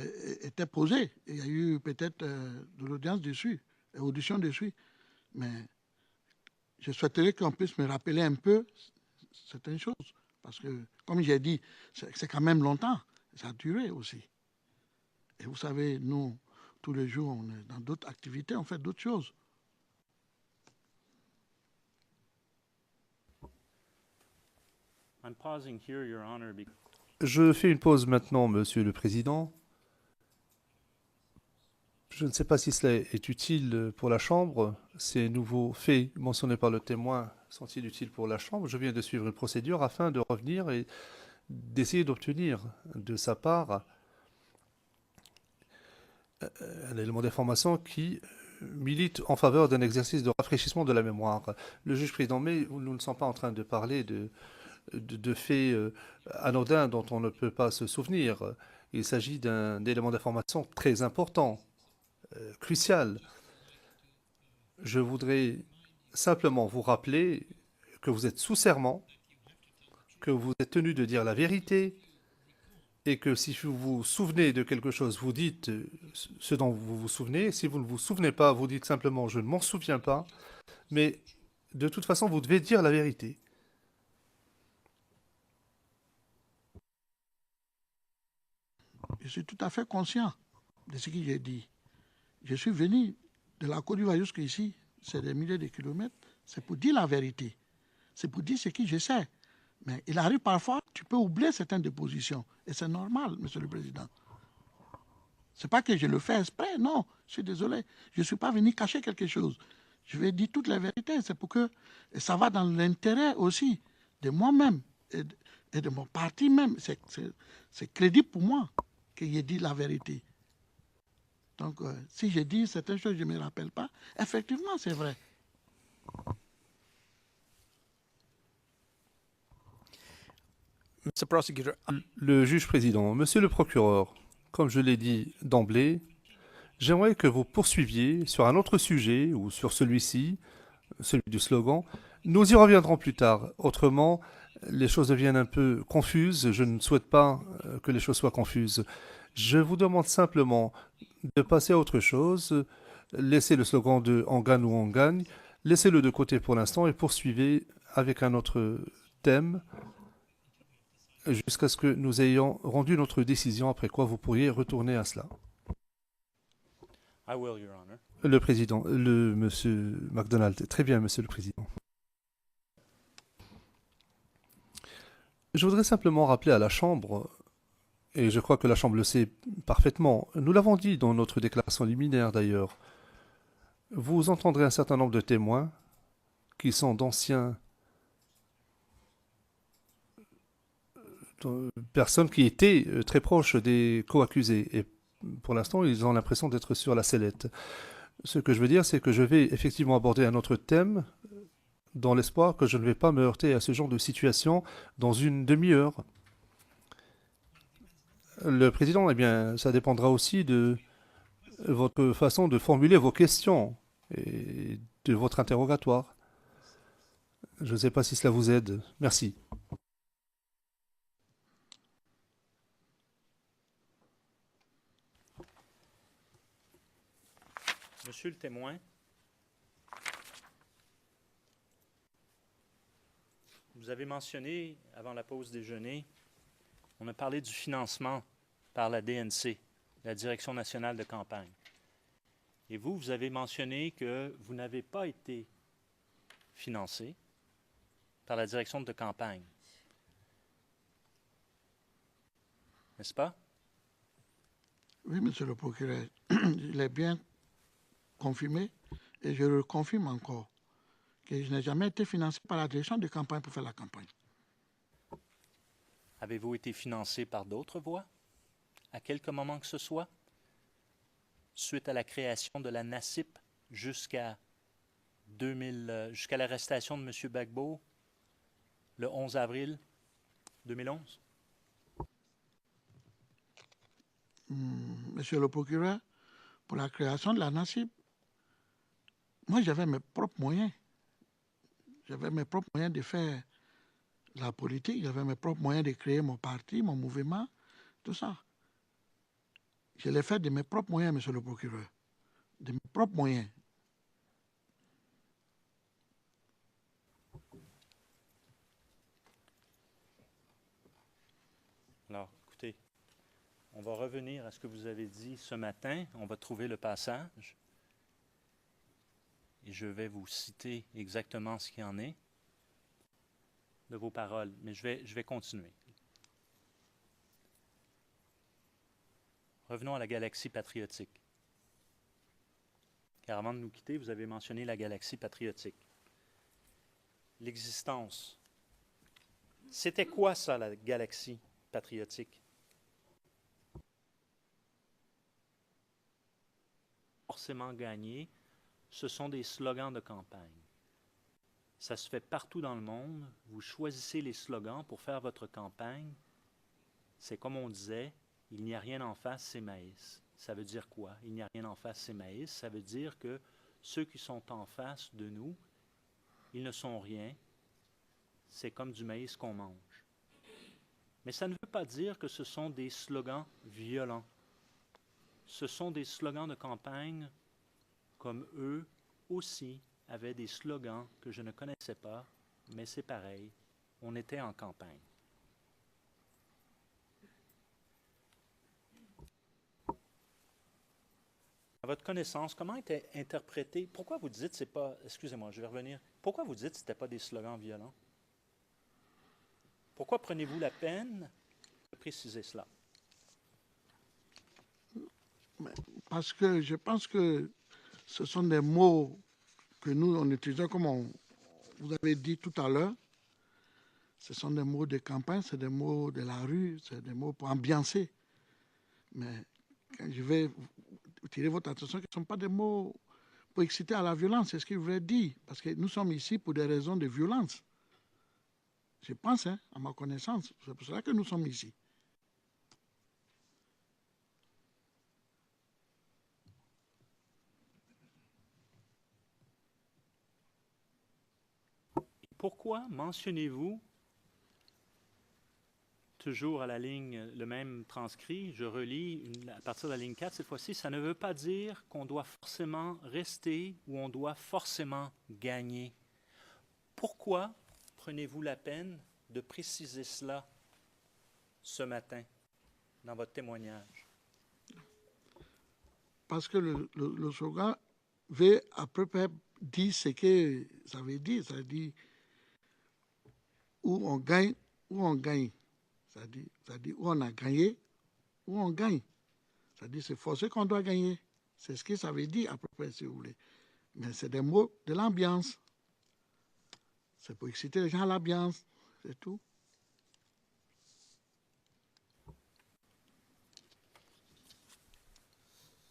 [SPEAKER 2] était posée. Il y a eu peut-être de l'audience dessus, audition dessus. Mais je souhaiterais qu'on puisse me rappeler un peu certaines choses. Parce que, comme j'ai dit, c'est quand même longtemps. Ça a duré aussi. Et vous savez, nous, tous les jours, on est dans d'autres activités, on fait d'autres choses.
[SPEAKER 4] I'm pausing here, Your Honor, because...
[SPEAKER 5] Je fais une pause maintenant, Monsieur le Président. Je ne sais pas si cela est utile pour la Chambre. Ces nouveaux faits mentionnés par le témoin sont-ils utiles pour la Chambre? Je viens de suivre une procédure afin de revenir et d'essayer d'obtenir de sa part un élément d'information qui milite en faveur d'un exercice de rafraîchissement de la mémoire. Le juge président, mais nous ne sommes pas en train de parler de faits anodins dont on ne peut pas se souvenir. Il s'agit d'un élément d'information très important, crucial. Je voudrais simplement vous rappeler que vous êtes sous serment, que vous êtes tenu de dire la vérité, et que si vous vous souvenez de quelque chose, vous dites ce dont vous vous souvenez. Si vous ne vous souvenez pas, vous dites simplement « je ne m'en souviens pas ». Mais de toute façon, vous devez dire la vérité.
[SPEAKER 2] Je suis tout à fait conscient de ce que j'ai dit. Je suis venu de la Côte d'Ivoire jusqu'ici, c'est des milliers de kilomètres, c'est pour dire la vérité. C'est pour dire ce que je sais. Mais il arrive parfois, tu peux oublier certaines dépositions. Et c'est normal, Monsieur le Président. Ce n'est pas que je le fais exprès, non, je suis désolé. Je ne suis pas venu cacher quelque chose. Je vais dire toute la vérité. C'est pour que ça va dans l'intérêt aussi de moi-même et de mon parti même. C'est crédible pour moi que j'ai dit la vérité. Donc, si j'ai dit certaines choses, je ne me rappelle pas, effectivement, c'est vrai.
[SPEAKER 7] Mr. Prosecutor,
[SPEAKER 5] Le juge président, monsieur le procureur, comme je l'ai dit d'emblée, j'aimerais que vous poursuiviez sur un autre sujet ou sur celui-ci, celui du slogan. Nous y reviendrons plus tard. Autrement, les choses deviennent un peu confuses. Je ne souhaite pas que les choses soient confuses. Je vous demande simplement de passer à autre chose. Laissez le slogan de « on gagne ou on gagne ». Laissez-le de côté pour l'instant et poursuivez avec un autre thème jusqu'à ce que nous ayons rendu notre décision, après quoi vous pourriez retourner à cela.
[SPEAKER 4] I will, Your Honor.
[SPEAKER 5] Le président, monsieur MacDonald. Très bien, monsieur le président. Je voudrais simplement rappeler à la Chambre, et je crois que la Chambre le sait parfaitement, nous l'avons dit dans notre déclaration liminaire d'ailleurs, vous entendrez un certain nombre de témoins qui sont d'anciens personnes qui étaient très proches des co-accusés. Et pour l'instant, ils ont l'impression d'être sur la sellette. Ce que je veux dire, c'est que je vais effectivement aborder un autre thème dans l'espoir que je ne vais pas me heurter à ce genre de situation dans une demi-heure. Le président, eh bien, ça dépendra aussi de votre façon de formuler vos questions et de votre interrogatoire. Je ne sais pas si cela vous aide. Merci.
[SPEAKER 4] Monsieur le témoin, vous avez mentionné, avant la pause déjeuner, on a parlé du financement par la DNC, la Direction nationale de campagne. Et vous avez mentionné que vous n'avez pas été financé par la direction de campagne. N'est-ce pas?
[SPEAKER 2] Oui, monsieur le procureur, il est bien confirmé et je le confirme encore que je n'ai jamais été financé par la direction de campagne pour faire la campagne.
[SPEAKER 4] Avez-vous été financé par d'autres voies, à quelque moment que ce soit, suite à la création de la NACIP jusqu'à l'arrestation de M. Gbagbo le 11 avril 2011?
[SPEAKER 2] Monsieur le procureur, pour la création de la NACIP. Moi, j'avais mes propres moyens. J'avais mes propres moyens de faire la politique, j'avais mes propres moyens de créer mon parti, mon mouvement, tout ça. Je l'ai fait de mes propres moyens, monsieur le procureur. De mes propres moyens.
[SPEAKER 4] Alors, écoutez, on va revenir à ce que vous avez dit ce matin. On va trouver le passage. Et je vais vous citer exactement ce qu'il en est de vos paroles. Mais je vais continuer. Revenons à la galaxie patriotique. Car avant de nous quitter, vous avez mentionné la galaxie patriotique. L'existence. C'était quoi ça, la galaxie patriotique? Forcément gagné, ce sont des slogans de campagne. Ça se fait partout dans le monde. Vous choisissez les slogans pour faire votre campagne. C'est comme on disait, il n'y a rien en face, c'est maïs. Ça veut dire quoi? Il n'y a rien en face, c'est maïs. Ça veut dire que ceux qui sont en face de nous, ils ne sont rien. C'est comme du maïs qu'on mange. Mais ça ne veut pas dire que ce sont des slogans violents. Ce sont des slogans de campagne comme eux aussi avaient des slogans que je ne connaissais pas, mais c'est pareil, on était en campagne. À votre connaissance, comment était interprété, pourquoi vous dites c'est pas, excusez-moi, je vais revenir, pourquoi vous dites que ce n'était pas des slogans violents? Pourquoi prenez-vous la peine de préciser cela?
[SPEAKER 2] Parce que je pense que ce sont des mots que nous, on utilisait comme vous avez dit tout à l'heure. Ce sont des mots de campagne, c'est des mots de la rue, c'est des mots pour ambiancer. Mais quand je vais tirer votre attention, ce ne sont pas des mots pour exciter à la violence, c'est ce qu'il voulait dire. Parce que nous sommes ici pour des raisons de violence. Je pense, à ma connaissance, c'est pour cela que nous sommes ici.
[SPEAKER 4] Pourquoi mentionnez-vous toujours à la ligne, le même transcrit, je relis à partir de la ligne 4, cette fois-ci, ça ne veut pas dire qu'on doit forcément rester ou on doit forcément gagner. Pourquoi prenez-vous la peine de préciser cela ce matin dans votre témoignage?
[SPEAKER 2] Parce que le slogan veut à peu près dire ce que ça veut dire. Ça dit où on gagne, où on gagne. Ça dit où on a gagné, où on gagne. Ça dit c'est forcé qu'on doit gagner. C'est ce que ça veut dire à peu près, si vous voulez. Mais c'est des mots de l'ambiance. C'est pour exciter les gens à l'ambiance, c'est tout.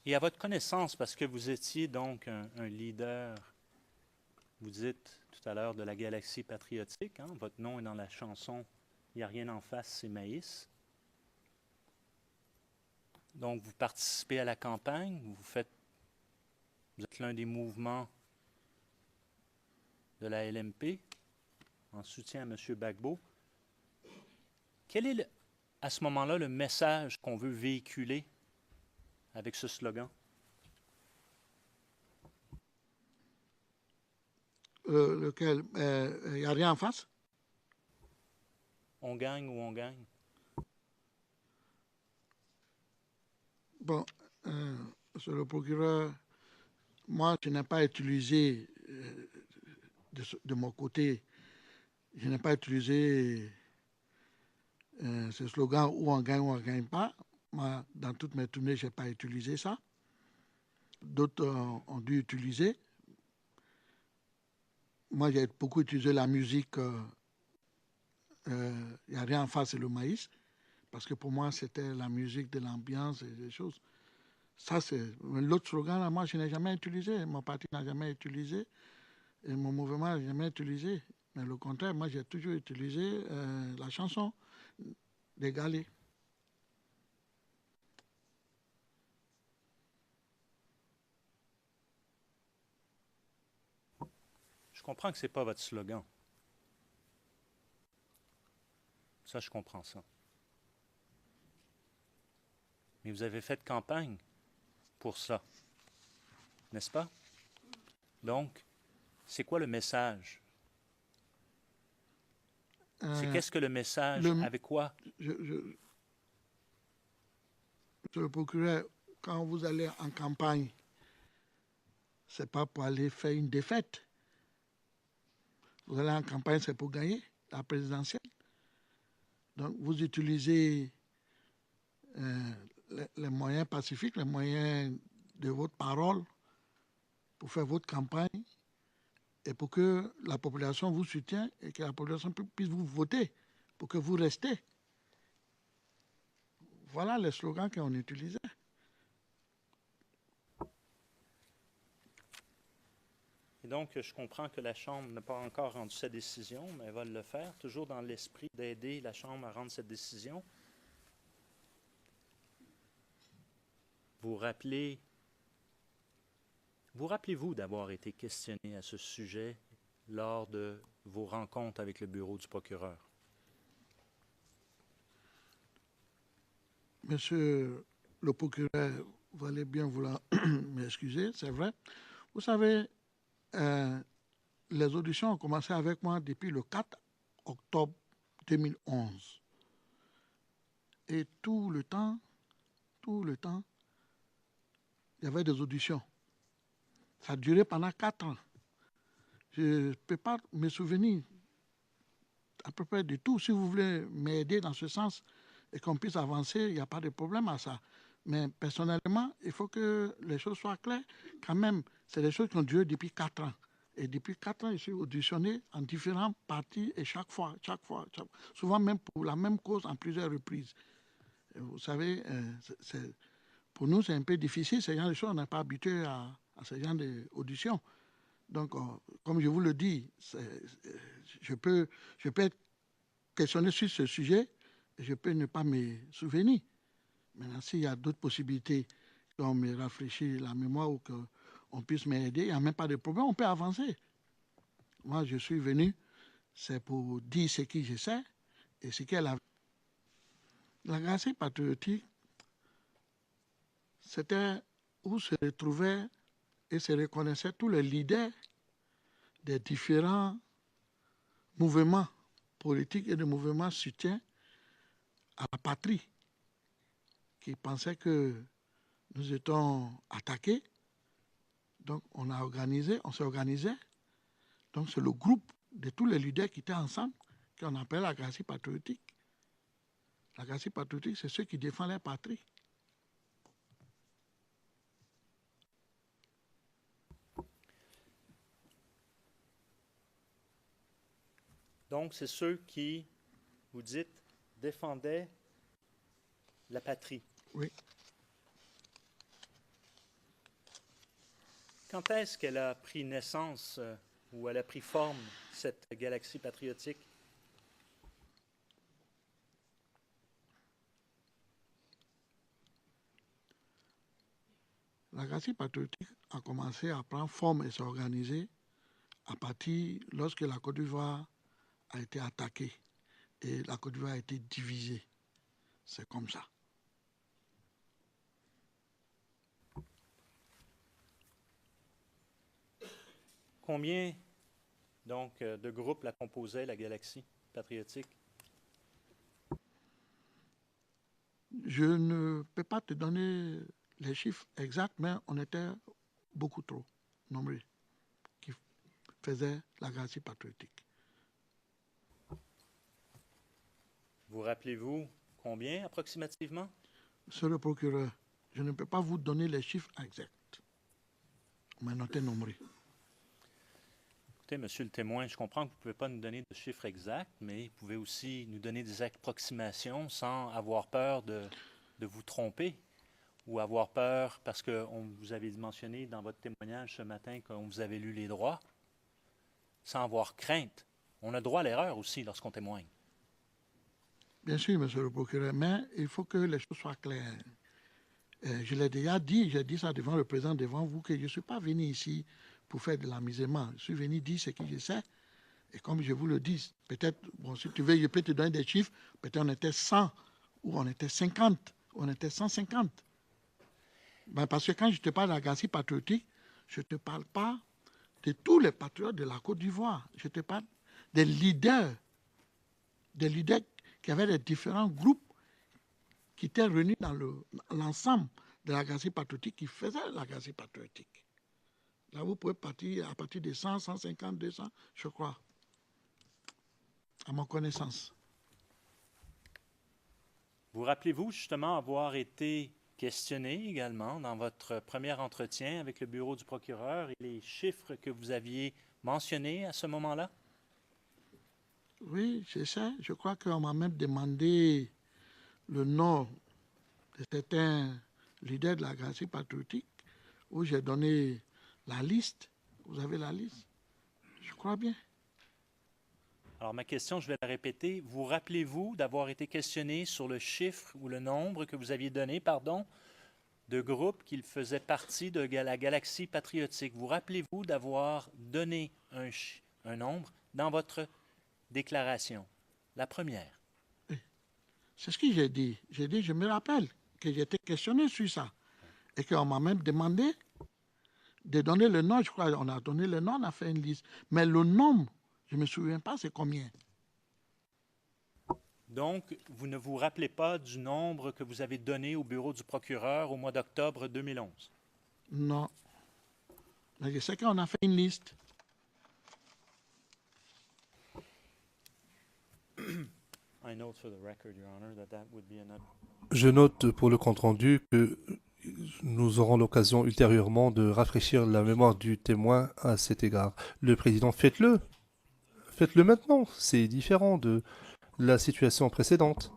[SPEAKER 4] Et à votre connaissance, parce que vous étiez donc un leader, vous dites tout à l'heure de la galaxie patriotique, hein, votre nom est dans la chanson « Il n'y a rien en face, c'est maïs ». Donc vous participez à la campagne, vous êtes l'un des mouvements de la LMP en soutien à M. Gbagbo. Quel est à ce moment-là le message qu'on veut véhiculer avec ce slogan?
[SPEAKER 2] Lequel? Il n'y a rien en face?
[SPEAKER 4] On gagne ou on gagne?
[SPEAKER 2] Bon, monsieur le procureur, moi, je n'ai pas utilisé, de mon côté, je n'ai pas utilisé ce slogan où on gagne ou on ne gagne pas. Moi, dans toutes mes tournées, je n'ai pas utilisé ça. D'autres ont dû utiliser. Moi, j'ai beaucoup utilisé la musique Il n'y a rien en face, c'est le maïs. Parce que pour moi, c'était la musique de l'ambiance et des choses. Ça, c'est l'autre slogan, là, moi, je n'ai jamais utilisé. Mon parti n'a jamais utilisé. Et mon mouvement n'a jamais utilisé. Mais le contraire, moi, j'ai toujours utilisé la chanson des galets.
[SPEAKER 4] Je comprends que ce n'est pas votre slogan. Ça, je comprends ça. Mais vous avez fait campagne pour ça, n'est-ce pas? Donc, c'est quoi le message? C'est qu'est-ce que le message, avec quoi?
[SPEAKER 2] Monsieur le procureur, quand vous allez en campagne, ce n'est pas pour aller faire une défaite. Vous allez en campagne, c'est pour gagner la présidentielle. Donc, vous utilisez les moyens pacifiques, les moyens de votre parole pour faire votre campagne et pour que la population vous soutienne et que la population puisse vous voter pour que vous restez. Voilà les slogans qu'on utilisait.
[SPEAKER 4] Et donc, je comprends que la Chambre n'a pas encore rendu sa décision, mais elle va le faire, toujours dans l'esprit d'aider la Chambre à rendre cette décision. Vous rappelez-vous d'avoir été questionné à ce sujet lors de vos rencontres avec le bureau du procureur?
[SPEAKER 2] Monsieur le procureur, vous allez bien vouloir m'excuser, c'est vrai. Vous savez, les auditions ont commencé avec moi depuis le 4 octobre 2011. Et tout le temps, il y avait des auditions. Ça a duré pendant 4 ans. Je ne peux pas me souvenir à peu près de tout. Si vous voulez m'aider dans ce sens et qu'on puisse avancer, il n'y a pas de problème à ça. Mais personnellement, il faut que les choses soient claires. Quand même, c'est des choses qui ont duré depuis 4 ans. Et depuis 4 ans, je suis auditionné en différents partis et chaque fois, souvent même pour la même cause en plusieurs reprises. Et vous savez, pour nous, c'est un peu difficile. Ce genre de choses, on n'est pas habitué à ce genre d'auditions. Donc, comme je vous le dis, je peux être questionné sur ce sujet et je peux ne pas me souvenir. Maintenant, s'il y a d'autres possibilités qu'on me rafraîchit la mémoire ou qu'on puisse m'aider, il n'y a même pas de problème, on peut avancer. Moi, je suis venu, c'est pour dire ce que je sais et ce qu'elle a. La Garantie patriotique, c'était où se retrouvaient et se reconnaissaient tous les leaders des différents mouvements politiques et de mouvements soutien à la patrie, qui pensaient que nous étions attaqués. Donc, on s'est organisé. Donc, c'est le groupe de tous les leaders qui étaient ensemble qu'on appelle la Garantie patriotique. La Garantie patriotique, c'est ceux qui défendent leur patrie.
[SPEAKER 4] Donc, c'est ceux qui, vous dites, défendaient la patrie.
[SPEAKER 2] Oui.
[SPEAKER 4] Quand est-ce qu'elle a pris naissance ou elle a pris forme, cette galaxie patriotique?
[SPEAKER 2] La Garantie patriotique a commencé à prendre forme et s'organiser à partir lorsque la Côte d'Ivoire a été attaquée et la Côte d'Ivoire a été divisée. C'est comme ça.
[SPEAKER 4] Combien, donc, de groupes la composaient, la galaxie patriotique?
[SPEAKER 2] Je ne peux pas te donner les chiffres exacts, mais on était beaucoup trop nombreux qui faisaient la Garantie patriotique.
[SPEAKER 4] Vous rappelez-vous combien approximativement?
[SPEAKER 2] Monsieur le procureur, je ne peux pas vous donner les chiffres exacts, mais on était nombreux.
[SPEAKER 4] Écoutez, monsieur le témoin, je comprends que vous ne pouvez pas nous donner de chiffres exacts, mais vous pouvez aussi nous donner des approximations sans avoir peur de vous tromper ou avoir peur, parce que vous avez mentionné dans votre témoignage ce matin qu'on vous avait lu les droits, sans avoir crainte. On a droit à l'erreur aussi lorsqu'on témoigne.
[SPEAKER 2] Bien sûr, monsieur le procureur, mais il faut que les choses soient claires. Je l'ai déjà dit, j'ai dit ça devant le président, devant vous, que je ne suis pas venu ici pour faire de l'amusement. Je suis venu dire ce que je sais. Et comme je vous le dis, peut-être, bon, si tu veux, je peux te donner des chiffres. Peut-être on était 100, ou on était 50, ou on était 150. Ben, parce que quand je te parle de la garantie patriotique, je ne te parle pas de tous les patriotes de la Côte d'Ivoire. Je te parle des leaders qui avaient les différents groupes qui étaient réunis dans l'ensemble de la garantie patriotique, qui faisaient la garantie patriotique. Là, vous pouvez partir à partir de 100, 150, 200, je crois, à mon connaissance.
[SPEAKER 4] Vous rappelez-vous justement avoir été questionné également dans votre premier entretien avec le bureau du procureur et les chiffres que vous aviez mentionnés à ce moment-là?
[SPEAKER 2] Oui, je sais. Je crois qu'on m'a même demandé le nom de certains leaders de la garantie patriotique, où j'ai donné la liste. Vous avez la liste? Je crois bien.
[SPEAKER 4] Alors, ma question, je vais la répéter. Vous rappelez-vous d'avoir été questionné sur le chiffre ou le nombre que vous aviez donné, de groupes qui faisaient partie de la galaxie patriotique? Vous rappelez-vous d'avoir donné un nombre dans votre déclaration? La première.
[SPEAKER 2] C'est ce que j'ai dit. J'ai dit, je me rappelle que j'ai été questionné sur ça. Et qu'on m'a même demandé de donner le nom. Je crois qu'on a donné le nom, on a fait une liste. Mais le nombre, je ne me souviens pas, c'est combien. Donc,
[SPEAKER 4] vous ne vous rappelez pas du nombre que vous avez donné au bureau du procureur au mois d'octobre 2011?
[SPEAKER 2] Non. Mais je sais qu'on a fait une liste.
[SPEAKER 5] Je note pour le compte-rendu que nous aurons l'occasion ultérieurement de rafraîchir la mémoire du témoin à cet égard. Le président, faites-le. Faites-le maintenant. C'est différent de la situation précédente.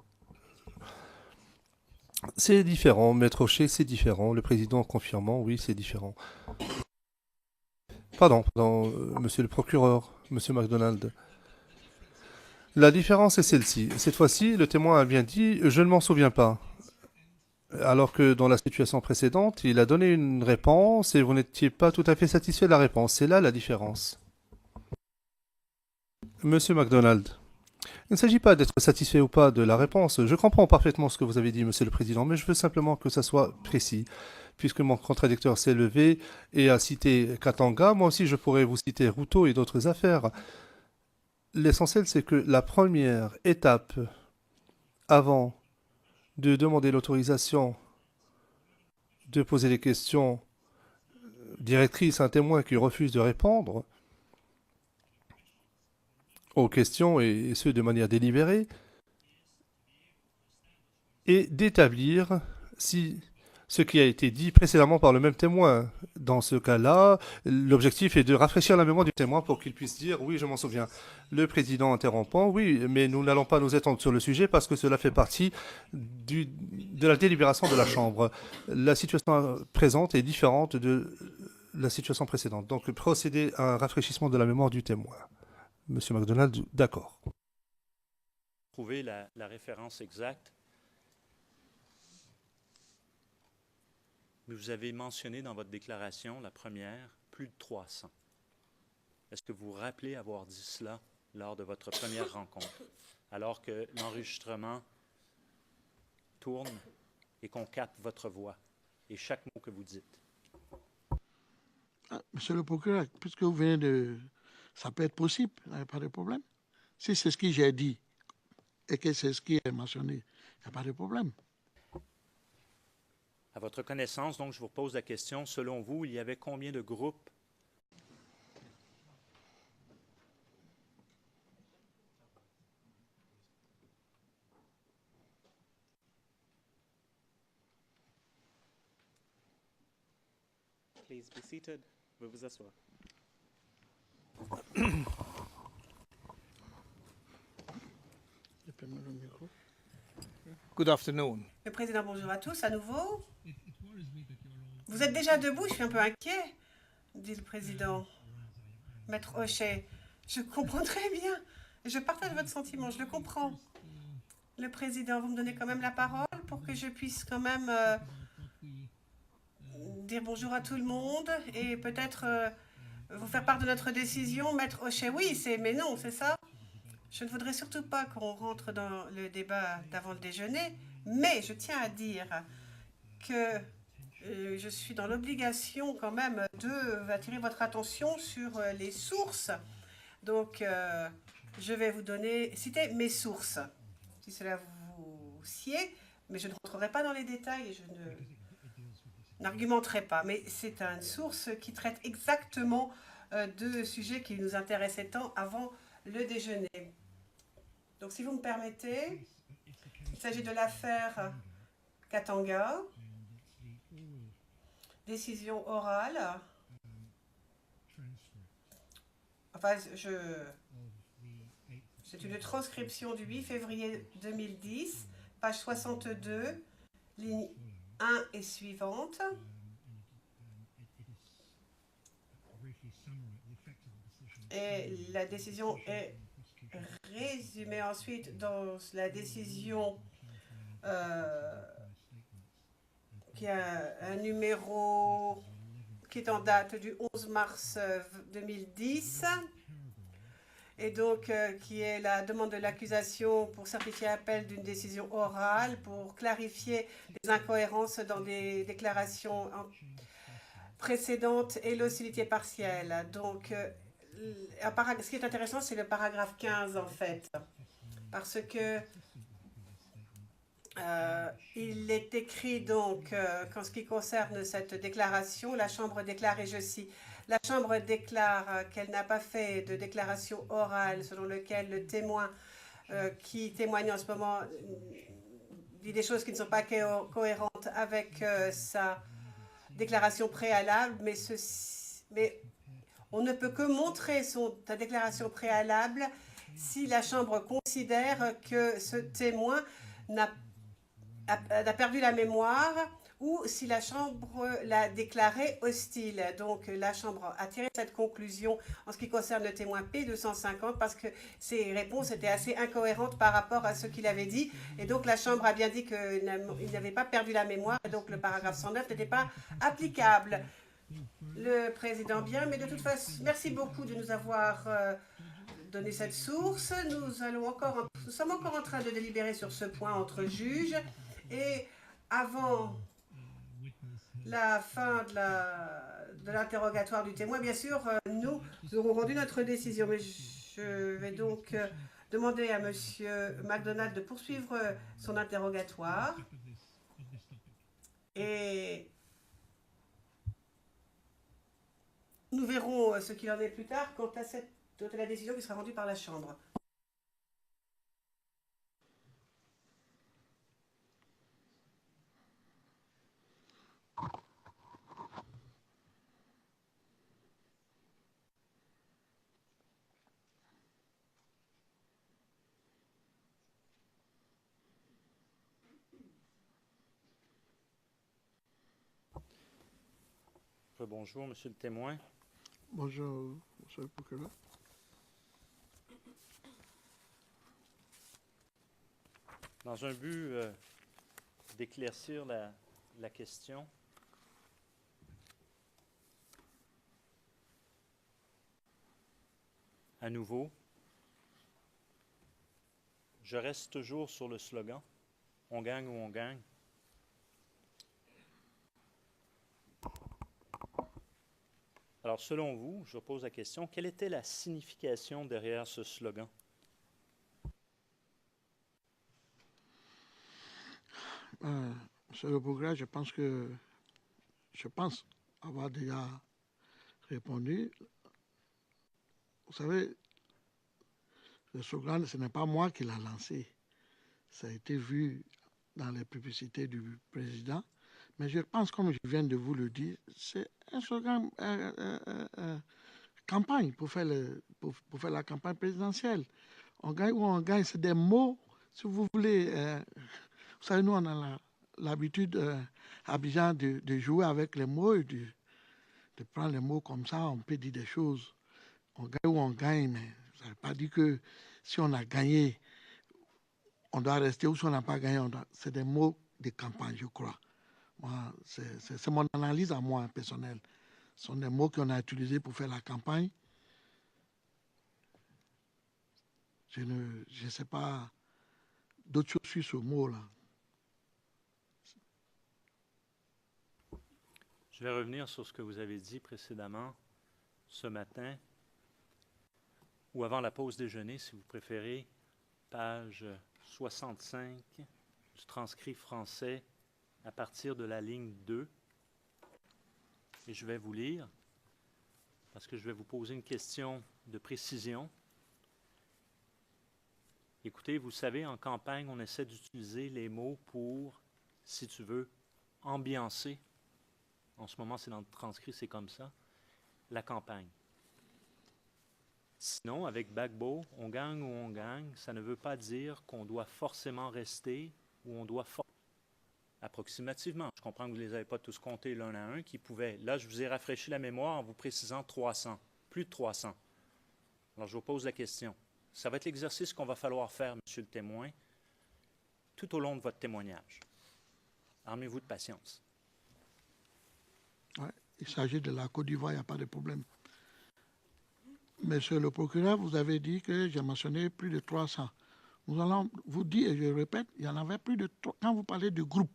[SPEAKER 5] C'est différent. Maître Rocher, c'est différent. Le président confirmant, oui, c'est différent. Pardon, monsieur le procureur, monsieur MacDonald. La différence est celle-ci. Cette fois-ci, le témoin a bien dit « je ne m'en souviens pas ». Alors que dans la situation précédente, il a donné une réponse et vous n'étiez pas tout à fait satisfait de la réponse. C'est là la différence. Monsieur MacDonald, il ne s'agit pas d'être satisfait ou pas de la réponse. Je comprends parfaitement ce que vous avez dit, monsieur le président, mais je veux simplement que ça soit précis. Puisque mon contradicteur s'est levé et a cité Katanga, moi aussi je pourrais vous citer Ruto et d'autres affaires. L'essentiel, c'est que la première étape avant de demander l'autorisation de poser des questions directrices à un témoin qui refuse de répondre aux questions, et ce de manière délibérée, et d'établir si ce qui a été dit précédemment par le même témoin. Dans ce cas-là, l'objectif est de rafraîchir la mémoire du témoin pour qu'il puisse dire « oui, je m'en souviens ». Le président interrompant « oui, mais nous n'allons pas nous étendre sur le sujet parce que cela fait partie de la délibération de la Chambre. La situation présente est différente de la situation précédente. Donc, procéder à un rafraîchissement de la mémoire du témoin. » Monsieur MacDonald, d'accord.
[SPEAKER 4] Trouver la référence exacte. Vous avez mentionné dans votre déclaration, la première, plus de 300. Est-ce que vous vous rappelez avoir dit cela lors de votre première rencontre, alors que l'enregistrement tourne et qu'on capte votre voix et chaque mot que vous dites?
[SPEAKER 2] Monsieur le procureur, puisque vous venez de... Ça peut être possible, il n'y a pas de problème. Si c'est ce que j'ai dit et que c'est ce qui est mentionné, il n'y a pas de problème.
[SPEAKER 4] À votre connaissance, donc, je vous pose la question, selon vous, il y avait combien de groupes?
[SPEAKER 1] Please be seated. Veuillez vous asseoir.
[SPEAKER 7] Good afternoon.
[SPEAKER 3] Le président, bonjour à tous, à nouveau. Vous êtes déjà debout, je suis un peu inquiet, dit le président. Maître Hochet, je comprends très bien. Je partage votre sentiment, je le comprends. Le président, vous me donnez quand même la parole pour que je puisse quand même dire bonjour à tout le monde et peut-être vous faire part de notre décision, Maître Hochet? Oui, mais non, c'est ça? Je ne voudrais surtout pas qu'on rentre dans le débat d'avant le déjeuner, mais je tiens à dire que je suis dans l'obligation quand même d'attirer votre attention sur les sources. Donc, je vais vous citer mes sources, si cela vous sied, mais je ne rentrerai pas dans les détails et je n'argumenterai pas. Mais c'est une source qui traite exactement de sujets qui nous intéressaient tant avant le déjeuner. Donc, si vous me permettez, il s'agit de l'affaire Katanga, décision orale. Enfin, c'est une transcription du 8 février 2010, page 62, ligne 1 et suivante. Et la décision est résumée ensuite dans la décision qui a un numéro qui est en date du 11 mars 2010 et donc qui est la demande de l'accusation pour certifier appel d'une décision orale pour clarifier les incohérences dans des déclarations précédentes et l'hostilité partielle. Donc, ce qui est intéressant, c'est le paragraphe 15 en fait, parce que il est écrit donc qu'en ce qui concerne cette déclaration, la Chambre déclare, et je cite, la Chambre déclare qu'elle n'a pas fait de déclaration orale selon laquelle le témoin qui témoigne en ce moment dit des choses qui ne sont pas cohérentes avec sa déclaration préalable, mais on ne peut que montrer sa déclaration préalable si la Chambre considère que ce témoin a perdu la mémoire ou si la Chambre l'a déclaré hostile. Donc, la Chambre a tiré cette conclusion en ce qui concerne le témoin P250 parce que ses réponses étaient assez incohérentes par rapport à ce qu'il avait dit. Et donc, la Chambre a bien dit qu'il n'avait pas perdu la mémoire et donc le paragraphe 109 n'était pas applicable. Le président, bien, mais de toute façon, merci beaucoup de nous avoir donné cette source. Nous sommes encore en train de délibérer sur ce point entre juges. Et avant la fin de l'interrogatoire du témoin, bien sûr, nous aurons rendu notre décision. Mais je vais donc demander à M. McDonald de poursuivre son interrogatoire. Et nous verrons ce qu'il en est plus tard quant à la décision qui sera rendue par la Chambre.
[SPEAKER 4] Bonjour, monsieur le témoin.
[SPEAKER 2] Bonjour, monsieur le procureur.
[SPEAKER 4] Dans un but d'éclaircir la question, à nouveau, je reste toujours sur le slogan « On gagne ou on gagne ». Alors, selon vous, je pose la question, quelle était la signification derrière ce slogan?
[SPEAKER 2] Monsieur le procureur, je pense avoir déjà répondu. Vous savez, le slogan, ce n'est pas moi qui l'ai lancé. Ça a été vu dans les publicités du président. Mais je pense, comme je viens de vous le dire, c'est un slogan campagne pour faire la campagne présidentielle. On gagne ou on gagne, c'est des mots, si vous voulez. Vous savez, nous, on a l'habitude à Abidjan de jouer avec les mots et de prendre les mots comme ça. On peut dire des choses. On gagne ou on gagne, mais ça ne veut pas dire que si on a gagné, on doit rester, ou si on n'a pas gagné, c'est des mots de campagne, je crois. C'est mon analyse à moi personnelle. Ce sont des mots qu'on a utilisés pour faire la campagne. Je ne sais pas d'autres choses sur ce mot-là.
[SPEAKER 4] Je vais revenir sur ce que vous avez dit précédemment ce matin, ou avant la pause déjeuner, si vous préférez, page 65 du transcrit français à partir de la ligne 2. Et je vais vous lire, parce que je vais vous poser une question de précision. Écoutez, vous savez, en campagne, on essaie d'utiliser les mots pour, si tu veux, ambiancer. En ce moment, c'est dans le transcrit, c'est comme ça, la campagne. Sinon, avec Gbagbo, on gagne ou on gagne, ça ne veut pas dire qu'on doit forcément rester ou on doit approximativement. Je comprends que vous ne les avez pas tous comptés l'un à un, qui pouvaient. Là, je vous ai rafraîchi la mémoire en vous précisant 300, plus de 300. Alors, je vous pose la question. Ça va être l'exercice qu'on va falloir faire, monsieur le témoin, tout au long de votre témoignage. Armez-vous de patience.
[SPEAKER 2] Ouais, il s'agit de la Côte d'Ivoire, il n'y a pas de problème. Monsieur le procureur, vous avez dit que j'ai mentionné plus de 300. Nous allons vous dire, et je répète, il y en avait plus de 300. Quand vous parlez de groupes,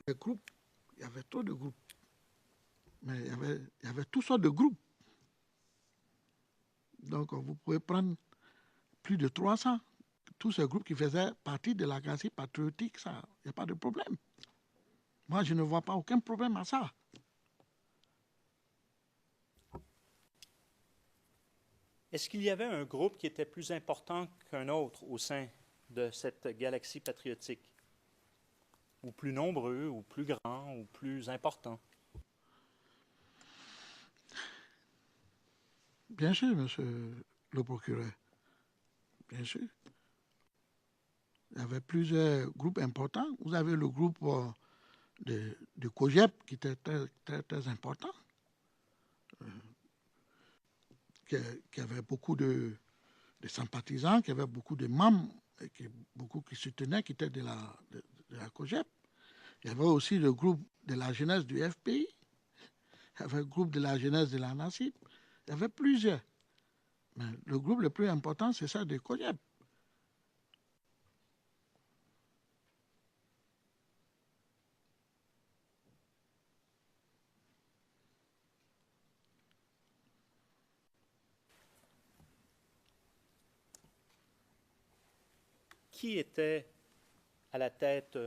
[SPEAKER 2] les groupes, il y avait trop de groupes. Mais il y avait toutes sortes de groupes. Donc, vous pouvez prendre plus de 300. Tous ces groupes qui faisaient partie de la Galaxie patriotique, ça, il n'y a pas de problème. Moi, je ne vois pas aucun problème à ça.
[SPEAKER 4] Est-ce qu'il y avait un groupe qui était plus important qu'un autre au sein de cette galaxie patriotique? Ou plus nombreux, ou plus grands, ou plus importants?
[SPEAKER 2] Bien sûr, monsieur le procureur. Bien sûr. Il y avait plusieurs groupes importants. Vous avez le groupe de COGEP qui était très, très, très important, qui avait beaucoup de sympathisants, qui avait beaucoup de membres, et beaucoup qui soutenaient, qui étaient de la COGEP. Il y avait aussi le groupe de la jeunesse du FPI. Il y avait le groupe de la jeunesse de la NACIP. Il y avait plusieurs. Mais le groupe le plus important, c'est ça de COGEP.
[SPEAKER 4] Qui était à la tête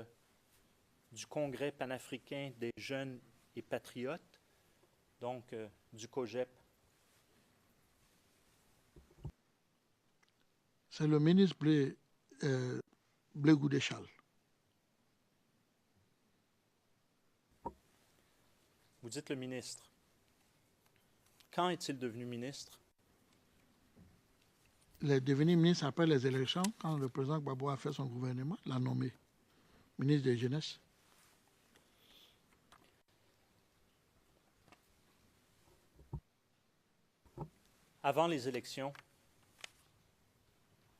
[SPEAKER 4] du Congrès panafricain des jeunes et patriotes, donc du COGEP?
[SPEAKER 2] C'est le ministre Blé Goudéchal.
[SPEAKER 4] Vous dites le ministre. Quand est-il devenu ministre?
[SPEAKER 2] Il est devenu ministre après les élections, quand le président Gbagbo a fait son gouvernement, l'a nommé ministre de la Jeunesse.
[SPEAKER 4] Avant les élections,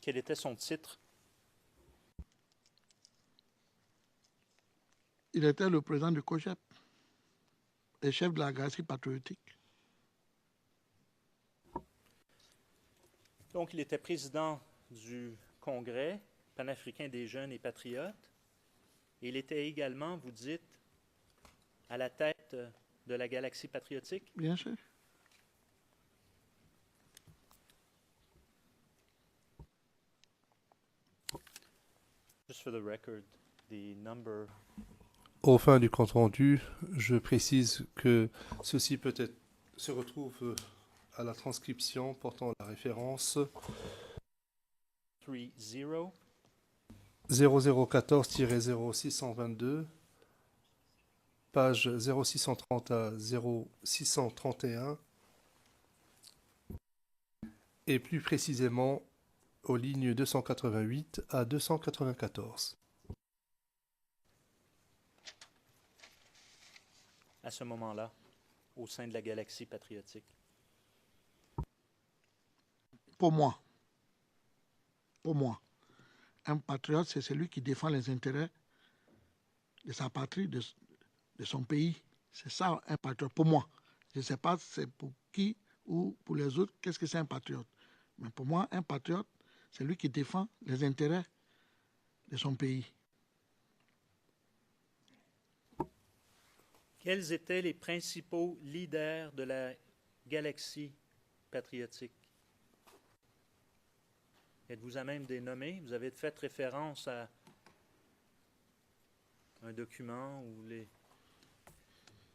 [SPEAKER 4] quel était son titre?
[SPEAKER 2] Il était le président du COGEP et chef de la Galaxie patriotique.
[SPEAKER 4] Donc, il était président du Congrès panafricain des jeunes et patriotes. Et il était également, vous dites, à la tête de la Galaxie patriotique?
[SPEAKER 2] Bien sûr.
[SPEAKER 4] Just for the record, the number...
[SPEAKER 5] Au fin du compte rendu, je précise que ceci peut-être se retrouve à la transcription portant la référence 0014-0622, page 0630 à 0631, et plus précisément aux lignes 288 à 294.
[SPEAKER 4] à ce moment-là, au sein de la Galaxie patriotique?
[SPEAKER 2] Pour moi, un patriote, c'est celui qui défend les intérêts de sa patrie, de son pays. C'est ça, un patriote, pour moi. Je ne sais pas c'est pour qui ou pour les autres, qu'est-ce que c'est un patriote. Mais pour moi, un patriote, c'est lui qui défend les intérêts de son pays.
[SPEAKER 4] Quels étaient les principaux leaders de la galaxie patriotique? Êtes-vous à même de les nommer? Vous avez fait référence à un document ou les...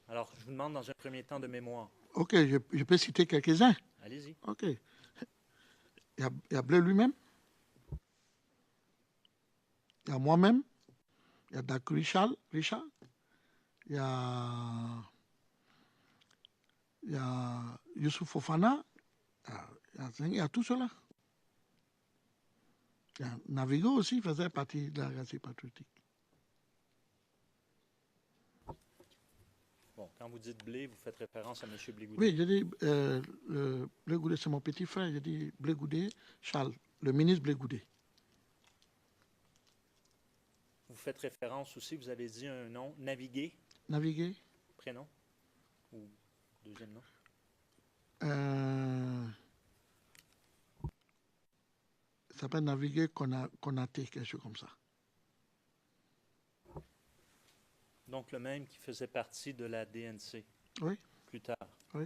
[SPEAKER 4] Alors, je vous demande dans un premier temps de mémoire.
[SPEAKER 2] Ok, je peux citer quelques-uns.
[SPEAKER 4] Allez-y.
[SPEAKER 2] Ok. Il y a Blair lui-même. Il y a moi-même. Il y a Dak Richard. Il y a Youssouf Fofana. Il y a tout cela. Il y a Navigo aussi, faisait partie de la galaxie patriotique.
[SPEAKER 4] Bon, quand vous dites Blé, vous faites référence à M. Blégoudet.
[SPEAKER 2] Oui, je dis, Blé Goudet, c'est mon petit frère. Je dis Blé Goudet, Charles, le ministre Blé Goudet.
[SPEAKER 4] Vous faites référence aussi, vous avez dit un nom, Navigué,
[SPEAKER 2] Naviguer.
[SPEAKER 4] prénom ou deuxième nom?
[SPEAKER 2] Ça s'appelle Naviguer Konaté, quelque chose comme ça.
[SPEAKER 4] Donc le même qui faisait partie de la DNC.
[SPEAKER 2] Oui.
[SPEAKER 4] Plus tard.
[SPEAKER 2] Oui.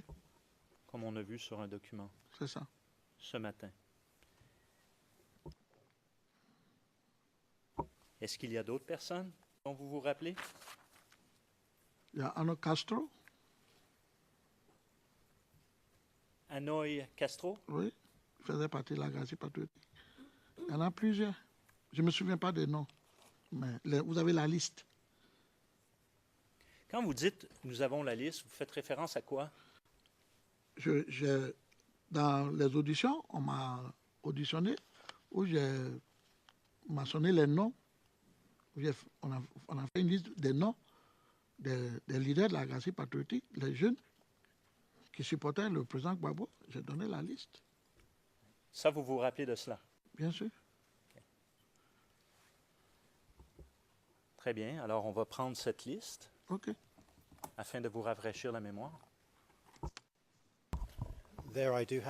[SPEAKER 4] Comme on a vu sur un document.
[SPEAKER 2] C'est ça.
[SPEAKER 4] Ce matin. Est-ce qu'il y a d'autres personnes dont vous vous rappelez?
[SPEAKER 2] Il y a Ano Castro.
[SPEAKER 4] Hanoï Castro?
[SPEAKER 2] Oui. Il faisait partie de la galaxie patriotique. Il y en a plusieurs. Je ne me souviens pas des noms. Mais vous avez la liste.
[SPEAKER 4] Quand vous dites « nous avons la liste », vous faites référence à quoi?
[SPEAKER 2] Dans les auditions, on m'a auditionné, où j'ai mentionné les noms. On a fait une liste des noms des leaders de la galaxie patriotique, les jeunes qui supportaient le président Gbagbo. J'ai donné la liste.
[SPEAKER 4] Ça, vous vous rappelez de cela?
[SPEAKER 2] Bien sûr.
[SPEAKER 4] Très bien. Alors, on va prendre cette liste.
[SPEAKER 2] OK.
[SPEAKER 4] Afin de vous rafraîchir la mémoire.
[SPEAKER 6] There I do have